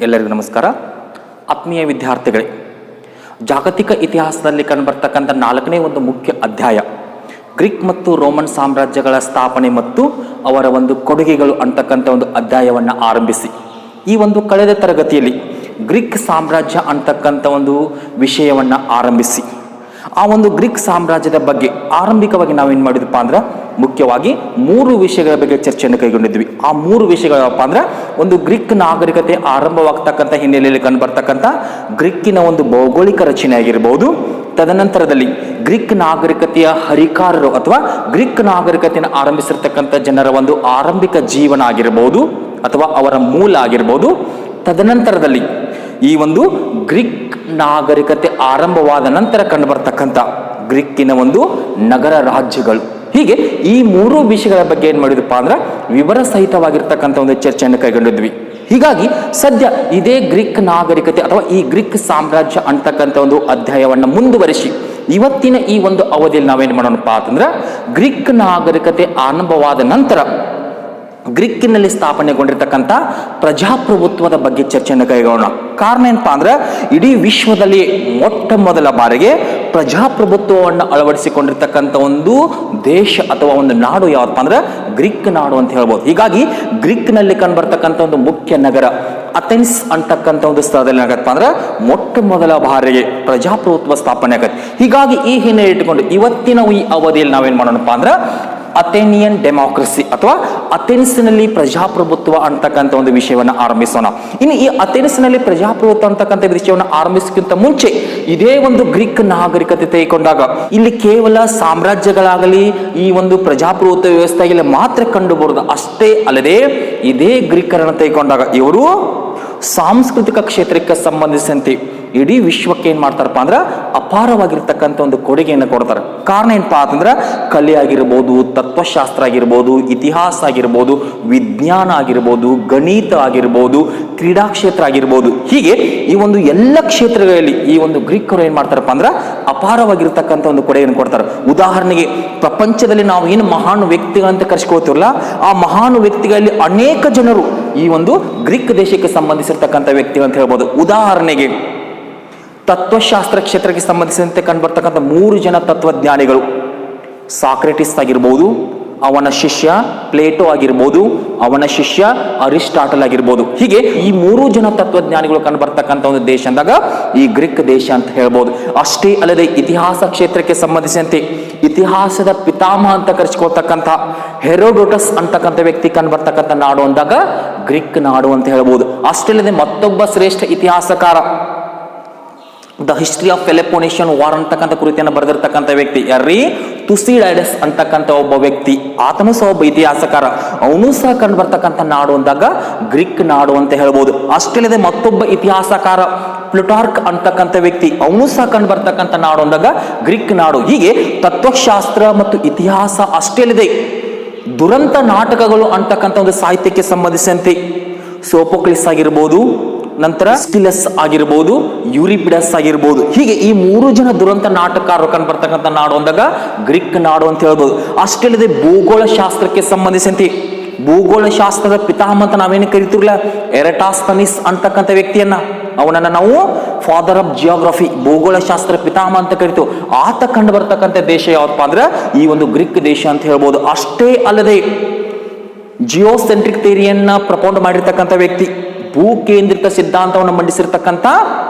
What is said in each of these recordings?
ಎಲ್ಲರಿಗೂ ನಮಸ್ಕಾರ. ಆತ್ಮೀಯ ವಿದ್ಯಾರ್ಥಿಗಳೇ, ಜಾಗತಿಕ ಇತಿಹಾಸದಲ್ಲಿ ಕಂಡುಬರ್ತಕ್ಕಂಥ 4ನೇ ಒಂದು ಮುಖ್ಯ ಅಧ್ಯಾಯ ಗ್ರೀಕ್ ಮತ್ತು ರೋಮನ್ ಸಾಮ್ರಾಜ್ಯಗಳ ಸ್ಥಾಪನೆ ಮತ್ತು ಅವರ ಒಂದು ಕೊಡುಗೆಗಳು ಅಂತಕ್ಕಂಥ ಒಂದು ಅಧ್ಯಾಯವನ್ನು ಆರಂಭಿಸಿ ಈ ಒಂದು ಕಳೆದ ತರಗತಿಯಲ್ಲಿ ಗ್ರೀಕ್ ಸಾಮ್ರಾಜ್ಯ ಅಂತಕ್ಕಂಥ ಒಂದು ವಿಷಯವನ್ನು ಆರಂಭಿಸಿ ಆ ಒಂದು ಗ್ರೀಕ್ ಸಾಮ್ರಾಜ್ಯದ ಬಗ್ಗೆ ಆರಂಭಿಕವಾಗಿ ನಾವೇನು ಮಾಡಿದಪ್ಪ ಅಂದ್ರೆ ಮುಖ್ಯವಾಗಿ 3 ವಿಷಯಗಳ ಬಗ್ಗೆ ಚರ್ಚೆಯನ್ನು ಕೈಗೊಂಡಿದ್ವಿ. ಆ 3 ವಿಷಯಗಳಪ್ಪ ಅಂದ್ರೆ ಒಂದು ಗ್ರೀಕ್ ನಾಗರಿಕತೆ ಆರಂಭವಾಗ್ತಕ್ಕಂಥ ಹಿನ್ನೆಲೆಯಲ್ಲಿ ಕಂಡುಬರ್ತಕ್ಕಂಥ ಗ್ರೀಕಿನ ಒಂದು ಭೌಗೋಳಿಕ ರಚನೆ ಆಗಿರ್ಬೋದು, ತದನಂತರದಲ್ಲಿ ಗ್ರೀಕ್ ನಾಗರಿಕತೆಯ ಹರಿಕಾರರು ಅಥವಾ ಗ್ರೀಕ್ ನಾಗರಿಕತೆಯನ್ನು ಆರಂಭಿಸಿರ್ತಕ್ಕಂಥ ಜನರ ಒಂದು ಆರಂಭಿಕ ಜೀವನ ಆಗಿರ್ಬೋದು ಅಥವಾ ಅವರ ಮೂಲ ಆಗಿರ್ಬೋದು, ತದನಂತರದಲ್ಲಿ ಈ ಒಂದು ಗ್ರೀಕ್ ನಾಗರಿಕತೆ ಆರಂಭವಾದ ನಂತರ ಕಂಡುಬರ್ತಕ್ಕಂಥ ಗ್ರೀಕಿನ ಒಂದು ನಗರ ರಾಜ್ಯಗಳು. ಹೀಗೆ ಈ 3 ವಿಷಯಗಳ ಬಗ್ಗೆ ಏನು ಮಾಡಿದಪ್ಪ ಅಂದ್ರೆ ವಿವರ ಸಹಿತವಾಗಿರ್ತಕ್ಕಂಥ ಒಂದು ಚರ್ಚೆಯನ್ನು ಕೈಗೊಂಡಿದ್ವಿ. ಹೀಗಾಗಿ ಸದ್ಯ ಇದೇ ಗ್ರೀಕ್ ನಾಗರಿಕತೆ ಅಥವಾ ಈ ಗ್ರೀಕ್ ಸಾಮ್ರಾಜ್ಯ ಅಂತಕ್ಕಂಥ ಒಂದು ಅಧ್ಯಾಯವನ್ನು ಮುಂದುವರಿಸಿ ಇವತ್ತಿನ ಈ ಒಂದು ಅವಧಿಯಲ್ಲಿ ನಾವೇನು ಮಾಡೋಣಪ್ಪ ಅಂತಂದ್ರೆ ಗ್ರೀಕ್ ನಾಗರಿಕತೆ ಆರಂಭವಾದ ನಂತರ ಗ್ರೀಕಿನಲ್ಲಿ ಸ್ಥಾಪನೆಗೊಂಡಿರ್ತಕ್ಕಂಥ ಪ್ರಜಾಪ್ರಭುತ್ವದ ಬಗ್ಗೆ ಚರ್ಚೆಯನ್ನು ಕೈಗೊಳ್ಳೋಣ. ಕಾರಣ ಏನಪ್ಪಾ ಅಂದ್ರೆ ಇಡೀ ವಿಶ್ವದಲ್ಲಿ ಮೊಟ್ಟ ಮೊದಲ ಬಾರಿಗೆ ಪ್ರಜಾಪ್ರಭುತ್ವವನ್ನು ಅಳವಡಿಸಿಕೊಂಡಿರ್ತಕ್ಕಂಥ ಒಂದು ದೇಶ ಅಥವಾ ಒಂದು ನಾಡು ಯಾವತ್ತಪ್ಪ ಅಂದ್ರೆ ಗ್ರೀಕ್ ನಾಡು ಅಂತ ಹೇಳ್ಬೋದು. ಹೀಗಾಗಿ ಗ್ರೀಕ್ನಲ್ಲಿ ಕಂಡುಬರ್ತಕ್ಕಂಥ ಒಂದು ಮುಖ್ಯ ನಗರ ಅಥೆನ್ಸ್ ಅಂತಕ್ಕಂಥ ಒಂದು ಸ್ಥಳದಲ್ಲಿ ಏನಾಗತ್ತಪ್ಪ ಅಂದ್ರೆ ಮೊಟ್ಟ ಮೊದಲ ಬಾರಿಗೆ ಪ್ರಜಾಪ್ರಭುತ್ವ ಸ್ಥಾಪನೆ ಆಗತ್ತೆ. ಹೀಗಾಗಿ ಈ ಹಿನ್ನೆಲೆ ಇಟ್ಟುಕೊಂಡು ಇವತ್ತಿನ ಈ ಅವಧಿಯಲ್ಲಿ ನಾವೇನ್ ಮಾಡೋಣಪ್ಪ ಅಂದ್ರೆ ಅಥೆನಿಯನ್ ಡೆಮಾಕ್ರಸಿ ಅಥವಾ ಅಥೆನ್ಸ್ನಲ್ಲಿ ಪ್ರಜಾಪ್ರಭುತ್ವ ಅಂತಕ್ಕಂಥ ಒಂದು ವಿಷಯವನ್ನು ಆರಂಭಿಸೋಣ. ಇನ್ನು ಈ ಅಥೆನ್ಸ್ನಲ್ಲಿ ಪ್ರಜಾಪ್ರಭುತ್ವ ಅಂತಕ್ಕಂಥ ವಿಷಯವನ್ನು ಆರಂಭಿಸಕ್ಕಿಂತ ಮುಂಚೆ ಇದೇ ಒಂದು ಗ್ರೀಕ್ ನಾಗರಿಕತೆ ತೆಗೆದುಕೊಂಡಾಗ ಇಲ್ಲಿ ಕೇವಲ ಸಾಮ್ರಾಜ್ಯಗಳಾಗಲಿ ಈ ಒಂದು ಪ್ರಜಾಪ್ರಭುತ್ವ ವ್ಯವಸ್ಥೆಯಲ್ಲಿ ಮಾತ್ರ ಕಂಡು ಬರುವುದು ಅಷ್ಟೇ ಅಲ್ಲದೆ ಇದೇ ಗ್ರೀಕರನ್ನು ತೆಗೆದುಕೊಂಡಾಗ ಇವರು ಸಾಂಸ್ಕೃತಿಕ ಕ್ಷೇತ್ರಕ್ಕೆ ಸಂಬಂಧಿಸಿದಂತೆ ಇಡೀ ವಿಶ್ವಕ್ಕೆ ಏನ್ ಮಾಡ್ತಾರಪ್ಪ ಅಂದ್ರೆ ಅಪಾರವಾಗಿರ್ತಕ್ಕಂಥ ಒಂದು ಕೊಡುಗೆಯನ್ನು ಕೊಡ್ತಾರೆ. ಕಾರಣ ಏನಪ್ಪ ಅಂತಂದ್ರೆ ಕಲೆ ಆಗಿರ್ಬೋದು, ತತ್ವಶಾಸ್ತ್ರ ಆಗಿರ್ಬೋದು, ಇತಿಹಾಸ ಆಗಿರ್ಬೋದು, ವಿಜ್ಞಾನ ಆಗಿರ್ಬೋದು, ಗಣಿತ ಆಗಿರ್ಬೋದು, ಕ್ರೀಡಾ ಕ್ಷೇತ್ರ ಆಗಿರ್ಬೋದು, ಹೀಗೆ ಈ ಒಂದು ಎಲ್ಲ ಕ್ಷೇತ್ರಗಳಲ್ಲಿ ಈ ಒಂದು ಗ್ರೀಕರು ಏನ್ ಮಾಡ್ತಾರಪ್ಪ ಅಂದ್ರೆ ಅಪಾರವಾಗಿರ್ತಕ್ಕಂಥ ಒಂದು ಕೊಡುಗೆಯನ್ನು ಕೊಡ್ತಾರೆ. ಉದಾಹರಣೆಗೆ ಪ್ರಪಂಚದಲ್ಲಿ ನಾವು ಏನು ಮಹಾನ್ ವ್ಯಕ್ತಿಗಳಂತ ಕರೆಸ್ಕೊಳ್ತೀವಲ್ಲ ಆ ಮಹಾನ್ ವ್ಯಕ್ತಿಗಳಲ್ಲಿ ಅನೇಕ ಜನರು ಈ ಒಂದು ಗ್ರೀಕ್ ದೇಶಕ್ಕೆ ಸಂಬಂಧಿಸಿರ್ತಕ್ಕಂಥ ವ್ಯಕ್ತಿಗಳು ಅಂತ ಹೇಳ್ಬೋದು. ಉದಾಹರಣೆಗೆ ತತ್ವಶಾಸ್ತ್ರ ಕ್ಷೇತ್ರಕ್ಕೆ ಸಂಬಂಧಿಸಿದಂತೆ ಕಂಡುಬರ್ತಕ್ಕಂಥ 3 ಜನ ತತ್ವಜ್ಞಾನಿಗಳು, ಸಾಕ್ರೆಟಿಸ್ ಆಗಿರ್ಬೋದು, ಅವನ ಶಿಷ್ಯ ಪ್ಲೇಟೋ ಆಗಿರ್ಬೋದು, ಅವನ ಶಿಷ್ಯ ಅರಿಸ್ಟಾಟಲ್ ಆಗಿರ್ಬೋದು, ಹೀಗೆ ಈ 3 ಜನ ತತ್ವಜ್ಞಾನಿಗಳು ಕಂಡುಬರ್ತಕ್ಕಂಥ ಒಂದು ದೇಶ ಅಂದಾಗ ಈ ಗ್ರೀಕ್ ದೇಶ ಅಂತ ಹೇಳ್ಬೋದು. ಅಷ್ಟೇ ಅಲ್ಲದೆ ಇತಿಹಾಸ ಕ್ಷೇತ್ರಕ್ಕೆ ಸಂಬಂಧಿಸಿದಂತೆ ಇತಿಹಾಸದ ಪಿತಾಮಹ ಅಂತ ಕರೆಸಿಕೊಳ್ತಕ್ಕಂಥ ಹೆರೋಡೋಟಸ್ ಅಂತಕ್ಕಂಥ ವ್ಯಕ್ತಿ ಕಂಡುಬರ್ತಕ್ಕಂಥ ನಾಡು ಅಂದಾಗ ಗ್ರೀಕ್ ನಾಡು ಅಂತ ಹೇಳ್ಬೋದು. ಅಷ್ಟೇ ಅಲ್ಲದೆ ಮತ್ತೊಬ್ಬ ಶ್ರೇಷ್ಠ ಇತಿಹಾಸಕಾರ ದ ಹಿಸ್ಟ್ರಿ ಆಫ್ ಪೆಲೋಪೊನೇಷಿಯನ್ ವಾರ್ ಅಂತಕ್ಕಂಥ ಕೃತಿಯನ್ನು ಬರೆದಿರ್ತಕ್ಕಂಥ ವ್ಯಕ್ತಿ ಯಾರ್ರೀ ತುಸಿಡೈಡಸ್ ಅಂತಕ್ಕಂಥ ಒಬ್ಬ ವ್ಯಕ್ತಿ, ಆತನು ಸಹ ಒಬ್ಬ ಇತಿಹಾಸಕಾರ, ಅವನು ಸಹ ಕಂಡು ಬರ್ತಕ್ಕಂಥ ನಾಡು ಅಂದಾಗ ಗ್ರೀಕ್ ನಾಡು ಅಂತ ಹೇಳ್ಬೋದು. ಅಷ್ಟೇ ಅಲ್ಲದೆ ಮತ್ತೊಬ್ಬ ಇತಿಹಾಸಕಾರ ಪ್ಲುಟಾರ್ಕ್ ಅಂತಕ್ಕಂಥ ವ್ಯಕ್ತಿ, ಅವನು ಸಹ ಕಂಡು ಬರ್ತಕ್ಕಂಥ ನಾಡು ಅಂದಾಗ ಗ್ರೀಕ್ ನಾಡು. ಹೀಗೆ ತತ್ವಶಾಸ್ತ್ರ ಮತ್ತು ಇತಿಹಾಸ ಅಷ್ಟೇ ಅಲ್ಲದೆ ದುರಂತ ನಾಟಕಗಳು ಅಂತಕ್ಕಂಥ ಒಂದು ಸಾಹಿತ್ಯಕ್ಕೆ ಸಂಬಂಧಿಸಿದಂತೆ ಸೋಫೋಕ್ಲಿಸ್ ಆಗಿರ್ಬೋದು, ನಂತರ ಸ್ಕಿಲಸ್ ಆಗಿರ್ಬೋದು, ಯೂರಿಪಿಡಸ್ ಆಗಿರ್ಬೋದು, ಹೀಗೆ ಈ 3 ಜನ ದುರಂತ ನಾಟಕಕಾರರು ಕಂಡು ಬರ್ತಕ್ಕಂಥ ನಾಡು ಅಂದಾಗ ಗ್ರೀಕ್ ನಾಡು ಅಂತ ಹೇಳ್ಬೋದು. ಅಷ್ಟೇ ಅಲ್ಲದೆ ಭೂಗೋಳ ಶಾಸ್ತ್ರಕ್ಕೆ ಸಂಬಂಧಿಸಿದಂತೆ ಭೂಗೋಳ ಶಾಸ್ತ್ರದ ಪಿತಾಮಹ ಅಂತ ನಾವೇನು ಕರಿತೀವಲ್ಲ ಎರಟಾಸ್ತನಿಸ್ ಅಂತಕ್ಕಂಥ ವ್ಯಕ್ತಿಯನ್ನ, ಅವನನ್ನ ನಾವು ಫಾದರ್ ಆಫ್ ಜಿಯೋಗ್ರಫಿ, ಭೂಗೋಳ ಶಾಸ್ತ್ರ ಪಿತಾಮಹ ಅಂತ ಕರಿತೀವಿ. ಆತ ಕಂಡು ಬರ್ತಕ್ಕಂಥ ದೇಶ ಯಾವತ್ತಪ್ಪ ಅಂದ್ರೆ ಈ ಒಂದು ಗ್ರೀಕ್ ದೇಶ ಅಂತ ಹೇಳ್ಬೋದು. ಅಷ್ಟೇ ಅಲ್ಲದೆ ಜಿಯೋಸೆಂಟ್ರಿಕ್ ಥಿಯರಿಯನ್ನ ಪ್ರಪೋಂಡ್ ಮಾಡಿರ್ತಕ್ಕಂಥ ವ್ಯಕ್ತಿ, ಭೂ ಕೇಂದ್ರಿತ ಸಿದ್ಧಾಂತವನ್ನು ಮಂಡಿಸಿರ್ತಕ್ಕಂಥ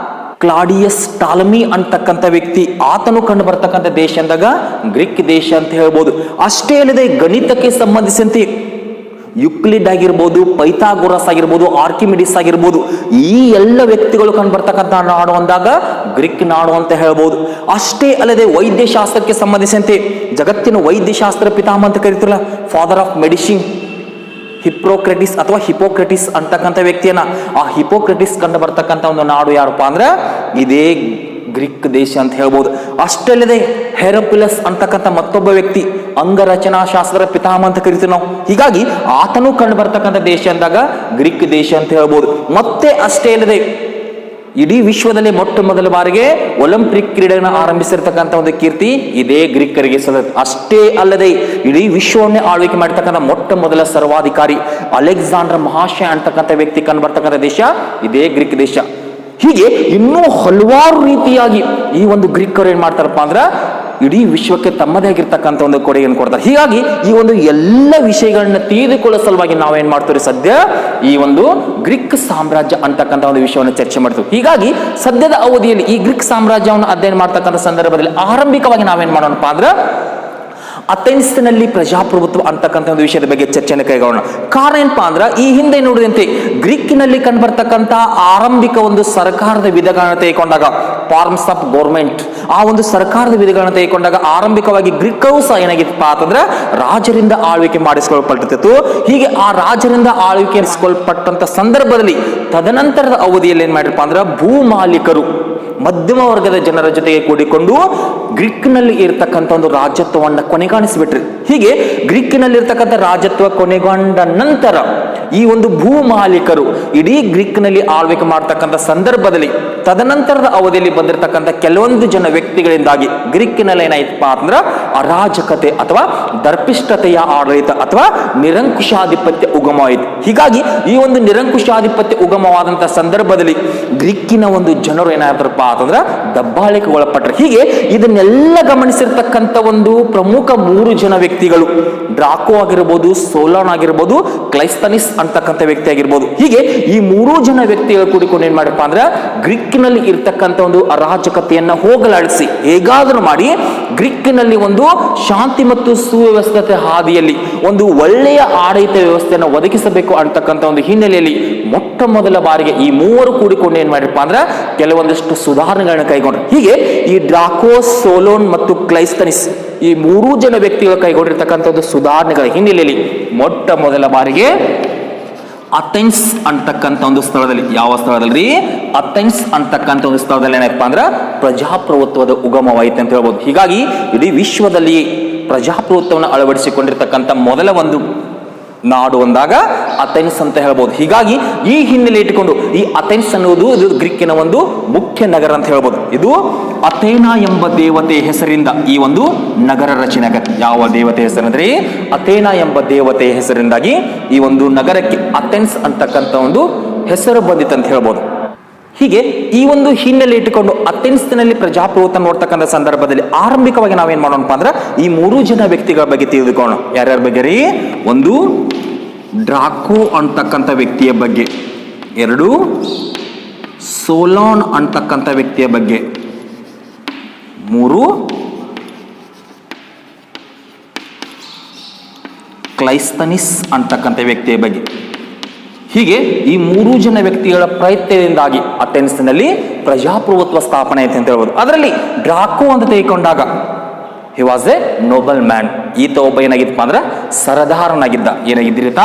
ಕ್ಲಾಡಿಯಸ್ ಟಾಲಮಿ ಅಂತಕ್ಕಂಥ ವ್ಯಕ್ತಿ, ಆತನು ಕಂಡು ಬರ್ತಕ್ಕಂಥ ದೇಶ ಅಂದಾಗ ಗ್ರೀಕ್ ದೇಶ ಅಂತ ಹೇಳ್ಬೋದು. ಅಷ್ಟೇ ಅಲ್ಲದೆ ಗಣಿತಕ್ಕೆ ಸಂಬಂಧಿಸಿದಂತೆ ಯುಕ್ಲಿಡ್ ಆಗಿರ್ಬೋದು, ಪೈಥಾಗೊರಸ್ ಆಗಿರ್ಬೋದು, ಆರ್ಕಿಮಿಡಿಸ್ ಆಗಿರ್ಬೋದು, ಈ ಎಲ್ಲ ವ್ಯಕ್ತಿಗಳು ಕಂಡು ಬರ್ತಕ್ಕಂಥ ನಾಡು ಅಂದಾಗ ಗ್ರೀಕ್ ನಾಡು ಅಂತ ಹೇಳ್ಬೋದು. ಅಷ್ಟೇ ಅಲ್ಲದೆ ವೈದ್ಯಶಾಸ್ತ್ರಕ್ಕೆ ಸಂಬಂಧಿಸಿದಂತೆ ಜಗತ್ತಿನ ವೈದ್ಯಶಾಸ್ತ್ರ ಪಿತಾಮಹ ಅಂತ ಕರಿತಿರಲ್ಲ ಫಾದರ್ ಆಫ್ ಮೆಡಿಸಿನ್ ಹಿಪ್ರೋಕ್ರೆಟಿಸ್ ಅಥವಾ ಹಿಪೋಕ್ರೆಟಿಸ್ ಅಂತಕ್ಕಂಥ ವ್ಯಕ್ತಿಯನ್ನ, ಆ ಹಿಪೋಕ್ರೆಟಿಸ್ ಕಂಡು ಬರ್ತಕ್ಕಂಥ ಒಂದು ನಾಡು ಯಾರಪ್ಪ ಅಂದ್ರೆ ಇದೇ ಗ್ರೀಕ್ ದೇಶ ಅಂತ ಹೇಳ್ಬೋದು. ಅಷ್ಟೇ ಅಲ್ಲದೆ ಹೆರೋಪಿಲಸ್ ಅಂತಕ್ಕಂಥ ಮತ್ತೊಬ್ಬ ವ್ಯಕ್ತಿ ಅಂಗರಚನಾ ಶಾಸ್ತ್ರ ಪಿತಾಮಹ ಅಂತ ಕರಿತೀವಿ ನಾವು. ಹೀಗಾಗಿ ಆತನು ಕಂಡು ಬರ್ತಕ್ಕಂಥ ದೇಶ ಅಂದಾಗ ಗ್ರೀಕ್ ದೇಶ ಅಂತ ಹೇಳ್ಬೋದು. ಮತ್ತೆ ಅಷ್ಟೇ ಅಲ್ಲದೆ ಇಡೀ ವಿಶ್ವದಲ್ಲಿ ಮೊಟ್ಟ ಮೊದಲ ಬಾರಿಗೆ ಒಲಿಂಪಿಕ್ ಕ್ರೀಡೆಯನ್ನು ಆರಂಭಿಸಿರ್ತಕ್ಕಂಥ ಒಂದು ಕೀರ್ತಿ ಇದೇ ಗ್ರೀಕರಿಗೆ ಸಲ್ಲುತ್ತೆ. ಅಷ್ಟೇ ಅಲ್ಲದೆ ಇಡೀ ವಿಶ್ವವನ್ನೇ ಆಳ್ವಿಕೆ ಮಾಡತಕ್ಕಂಥ ಮೊಟ್ಟ ಮೊದಲ ಸರ್ವಾಧಿಕಾರಿ ಅಲೆಕ್ಸಾಂಡರ್ ಮಹಾಶಯ ಅಂತಕ್ಕಂಥ ವ್ಯಕ್ತಿ ಕಂಡು ಬರ್ತಕ್ಕಂಥ ದೇಶ ಇದೇ ಗ್ರೀಕ್ ದೇಶ. ಹೀಗೆ ಇನ್ನೂ ಹಲವಾರು ರೀತಿಯಾಗಿ ಈ ಒಂದು ಗ್ರೀಕರು ಏನ್ ಮಾಡ್ತಾರಪ್ಪ ಅಂದ್ರ ಇಡೀ ವಿಶ್ವಕ್ಕೆ ತಮ್ಮದೇ ಆಗಿರ್ತಕ್ಕಂಥ ಒಂದು ಕೊಡುಗೆಯನ್ನು ಕೊಡ್ತಾರೆ. ಹೀಗಾಗಿ ಈ ಒಂದು ಎಲ್ಲ ವಿಷಯಗಳನ್ನ ತಿಳಿದುಕೊಳ್ಳೋ ಸಲುವಾಗಿ ನಾವೇನ್ ಮಾಡ್ತೀವಿ, ಸದ್ಯ ಈ ಒಂದು ಗ್ರೀಕ್ ಸಾಮ್ರಾಜ್ಯ ಅಂತಕ್ಕಂಥ ಒಂದು ವಿಷಯವನ್ನು ಚರ್ಚೆ ಮಾಡ್ತೀವಿ. ಹೀಗಾಗಿ ಸದ್ಯದ ಅವಧಿಯಲ್ಲಿ ಈ ಗ್ರೀಕ್ ಸಾಮ್ರಾಜ್ಯವನ್ನು ಅಧ್ಯಯನ ಮಾಡ್ತಕ್ಕಂಥ ಸಂದರ್ಭದಲ್ಲಿ ಆರಂಭಿಕವಾಗಿ ನಾವೇನ್ ಮಾಡೋಣಪ್ಪ ಅಂದ್ರ ಅಥೆನ್ಸ್ನಲ್ಲಿ ಪ್ರಜಾಪ್ರಭುತ್ವ ಅಂತಕ್ಕಂಥ ಒಂದು ವಿಷಯದ ಬಗ್ಗೆ ಚರ್ಚೆಯನ್ನು ಕೈಗೊಳ್ಳೋಣ. ಕಾರಣ ಏನಪ್ಪಾ ಅಂದ್ರ ಈ ಹಿಂದೆ ನೋಡಿದಂತೆ ಗ್ರೀಕ್ನಲ್ಲಿ ಕಂಡುಬರ್ತಕ್ಕಂಥ ಆರಂಭಿಕ ಒಂದು ಸರ್ಕಾರದ ವಿಧಗಳನ್ನು ತೆಗೆದುಕೊಂಡಾಗ ಫಾರ್ಮ್ಸ್ ಆಫ್ ಗೌರ್ಮೆಂಟ್, ಆ ಒಂದು ಸರ್ಕಾರದ ವಿಧಗಳನ್ನು ತೆಗೆದುಕೊಂಡಾಗ ಆರಂಭಿಕವಾಗಿ ಗ್ರೀಕರು ಸಹ ಏನಾಗಿತ್ತಪ್ಪ ಅಂತಂದ್ರೆ ರಾಜರಿಂದ ಆಳ್ವಿಕೆ ಮಾಡಿಸಿಕೊಳ್ಳಲ್ಪಟ್ಟಿತ್ತು. ಹೀಗೆ ಆ ರಾಜರಿಂದ ಆಳ್ವಿಕೆ ಮಾಡಿಸಿಕೊಳ್ಳಲ್ಪಟ್ಟಂತ ಸಂದರ್ಭದಲ್ಲಿ ತದನಂತರದ ಅವಧಿಯಲ್ಲಿ ಏನ್ ಮಾಡಿರಪ್ಪ ಅಂದ್ರ ಭೂಮಾಲೀಕರು ಮಧ್ಯಮ ವರ್ಗದ ಜನರ ಜೊತೆಗೆ ಕೂಡಿಕೊಂಡು ಗ್ರೀಕ್ನಲ್ಲಿ ಇರ್ತಕ್ಕಂಥ ಒಂದು ರಾಜ್ಯತ್ವವನ್ನು ಕೊನೆಗಾಣಿಸಿಬಿಟ್ರಿ. ಹೀಗೆ ಗ್ರೀಕ್ನಲ್ಲಿ ಇರ್ತಕ್ಕಂಥ ರಾಜ್ಯತ್ವ ಕೊನೆಗೊಂಡ ನಂತರ ಈ ಒಂದು ಭೂಮಾಲೀಕರು ಇಡೀ ಗ್ರೀಕ್ನಲ್ಲಿ ಆಳ್ವಿಕೆ ಮಾಡ್ತಕ್ಕಂಥ ಸಂದರ್ಭದಲ್ಲಿ ತದನಂತರದ ಅವಧಿಯಲ್ಲಿ ಬಂದಿರತಕ್ಕಂಥ ಕೆಲವೊಂದು ಜನ ವ್ಯಕ್ತಿಗಳಿಂದಾಗಿ ಗ್ರೀಕ್ನಲ್ಲಿ ಏನಾಯ್ತಪ್ಪ ಅಂದ್ರೆ ಅರಾಜಕತೆ ಅಥವಾ ದರ್ಪಿಷ್ಠತೆಯ ಆಡಳಿತ ಅಥವಾ ನಿರಂಕುಶಾಧಿಪತ್ಯ ಉಗಮವಾಯಿತು. ಹೀಗಾಗಿ ಈ ಒಂದು ನಿರಂಕುಶಾಧಿಪತ್ಯ ಉಗಮವಾದಂತಹ ಸಂದರ್ಭದಲ್ಲಿ ಗ್ರೀಕಿನ ಒಂದು ಜನರು ಏನಾದ್ರಪ್ಪ ಅಂತಂದ್ರೆ ದಬ್ಬಾಳಿಕೆ ಒಳಪಟ್ರೆ. ಹೀಗೆ ಇದನ್ನೆಲ್ಲ ಗಮನಿಸಿರ್ತಕ್ಕಂಥ ಒಂದು ಪ್ರಮುಖ 3 ಜನ ವ್ಯಕ್ತಿಗಳು, ಡ್ರಾಕೋ ಆಗಿರ್ಬೋದು, ಸೋಲಾನ್ ಆಗಿರ್ಬೋದು, ಕ್ಲೈಸ್ತನಿಸ್ ಅಂತಕ್ಕಂಥ ವ್ಯಕ್ತಿ ಆಗಿರ್ಬೋದು. ಹೀಗೆ ಈ 3 ಜನ ವ್ಯಕ್ತಿಗಳು ಕೂಡಿಕೊಂಡು ಏನ್ ಮಾಡಪ್ಪ ಅಂದ್ರೆ ಗ್ರೀಕ್ನಲ್ಲಿ ಇರ್ತಕ್ಕಂಥ ಒಂದು ಅರಾಜಕತೆಯನ್ನ ಹೋಗಲಾಡಿಸಿ ಹೇಗಾದ್ರೂ ಮಾಡಿ ಗ್ರೀಕ್ನಲ್ಲಿ ಒಂದು ಶಾಂತಿ ಮತ್ತು ಸುವ್ಯವಸ್ಥತೆ ಹಾದಿಯಲ್ಲಿ ಒಂದು ಒಳ್ಳೆಯ ಆಡಳಿತ ವ್ಯವಸ್ಥೆಯನ್ನು ಒದಗಿಸಬೇಕು ಅಂತಕ್ಕಂಥ ಒಂದು ಹಿನ್ನೆಲೆಯಲ್ಲಿ ಮೊಟ್ಟ ಮೊದಲ ಬಾರಿಗೆ ಈ 3 ಕೂಡಿಕೊಂಡು ಏನ್ ಮಾಡಿರಪ್ಪ ಅಂದ್ರೆ ಕೆಲವೊಂದಿಷ್ಟು ಸುಧಾರಣೆಗಳನ್ನ ಕೈಗೊಂಡ್ರು. ಹೀಗೆ ಈ ಡ್ರಾಕೋ, ಸೋಲೋನ್ ಮತ್ತು ಕ್ಲೈಸ್ತನಿಸ್ ಈ 3 ಜನ ವ್ಯಕ್ತಿಗಳು ಕೈಗೊಂಡಿರ್ತಕ್ಕಂಥ ಒಂದು ಸುಧಾರಣೆಗಳ ಹಿನ್ನೆಲೆಯಲ್ಲಿ ಮೊಟ್ಟ ಮೊದಲ ಬಾರಿಗೆ ಅಥೆನ್ಸ್ ಅಂತಕ್ಕಂಥ ಒಂದು ಸ್ಥಳದಲ್ಲಿ, ಯಾವ ಸ್ಥಳದಲ್ಲಿ? ಅಥೆನ್ಸ್ ಅಂತಕ್ಕಂಥ ಒಂದು ಸ್ಥಳದಲ್ಲಿ ಏನಪ್ಪ ಅಂದ್ರೆ ಪ್ರಜಾಪ್ರಭುತ್ವದ ಉಗಮವಾಯಿತು ಅಂತ ಹೇಳ್ಬೋದು. ಹೀಗಾಗಿ ಇಡೀ ವಿಶ್ವದಲ್ಲಿ ಪ್ರಜಾಪ್ರಭುತ್ವವನ್ನು ಅಳವಡಿಸಿಕೊಂಡಿರ್ತಕ್ಕಂಥ ಮೊದಲ ಒಂದು ನಾಡು ಅಂದಾಗ ಅಥೆನ್ಸ್ ಅಂತ ಹೇಳ್ಬೋದು. ಹೀಗಾಗಿ ಈ ಹಿನ್ನೆಲೆ ಇಟ್ಟುಕೊಂಡು ಈ ಅಥೆನ್ಸ್ ಅನ್ನುವುದು ಇದು ಗ್ರೀಕಿನ ಒಂದು ಮುಖ್ಯ ನಗರ ಅಂತ ಹೇಳ್ಬೋದು. ಇದು ಅಥೇನಾ ಎಂಬ ದೇವತೆ ಹೆಸರಿಂದ ಈ ಒಂದು ನಗರ ರಚನೆ ಆಗತ್ತೆ. ಯಾವ ದೇವತೆ ಹೆಸರಂದ್ರೆ ಅಥೇನಾ ಎಂಬ ದೇವತೆಯ ಹೆಸರಿಂದಾಗಿ ಈ ಒಂದು ನಗರಕ್ಕೆ ಅಥೆನ್ಸ್ ಅಂತಕ್ಕಂಥ ಒಂದು ಹೆಸರು ಬಂದಿತ್ತು ಅಂತ ಹೇಳ್ಬೋದು. ಹೀಗೆ ಈ ಒಂದು ಹಿನ್ನೆಲೆ ಇಟ್ಟುಕೊಂಡು ಅಥೆನ್ಸ್ನಲ್ಲಿ ಪ್ರಜಾಪ್ರಭುತ್ವ ನೋಡ್ತಕ್ಕಂಥ ಸಂದರ್ಭದಲ್ಲಿ ಆರಂಭಿಕವಾಗಿ ನಾವೇನ್ ಮಾಡೋಣಪ್ಪ ಅಂದ್ರೆ ಈ 3 ಜನ ವ್ಯಕ್ತಿಗಳ ಬಗ್ಗೆ ತಿಳಿದುಕೊಳ್ಳೋಣ. ಯಾರ್ಯಾರ ಬಗ್ಗೆ ರೀ? ಒಂದು ಡ್ರಾಕೋ ಅಂತಕ್ಕಂಥ ವ್ಯಕ್ತಿಯ ಬಗ್ಗೆ, 2 ಸೋಲಾನ್ ಅಂತಕ್ಕಂಥ ವ್ಯಕ್ತಿಯ ಬಗ್ಗೆ, 3 ಕ್ಲೈಸ್ತನಿಸ್ ಅಂತಕ್ಕಂಥ ವ್ಯಕ್ತಿಯ ಬಗ್ಗೆ. ಹೀಗೆ ಈ 3 ಜನ ವ್ಯಕ್ತಿಗಳ ಪ್ರಯತ್ನದಿಂದಾಗಿ ಅಥೆನ್ಸ್ನಲ್ಲಿ ಪ್ರಜಾಪ್ರಭುತ್ವ ಸ್ಥಾಪನೆ ಆಯ್ತು ಅಂತ ಹೇಳ್ಬೋದು. ಅದರಲ್ಲಿ ಡ್ರಾಕೋ ಅಂತ ತೆಗೆದುಕೊಂಡಾಗ he was A Nobel man. ಈತ ಒಬ್ಬ ಏನಾಗಿತ್ತಪ್ಪ ಅಂದ್ರೆ ಸರದಾರನಾಗಿದ್ದ. ಏನಾಗಿದ್ದಿರತ?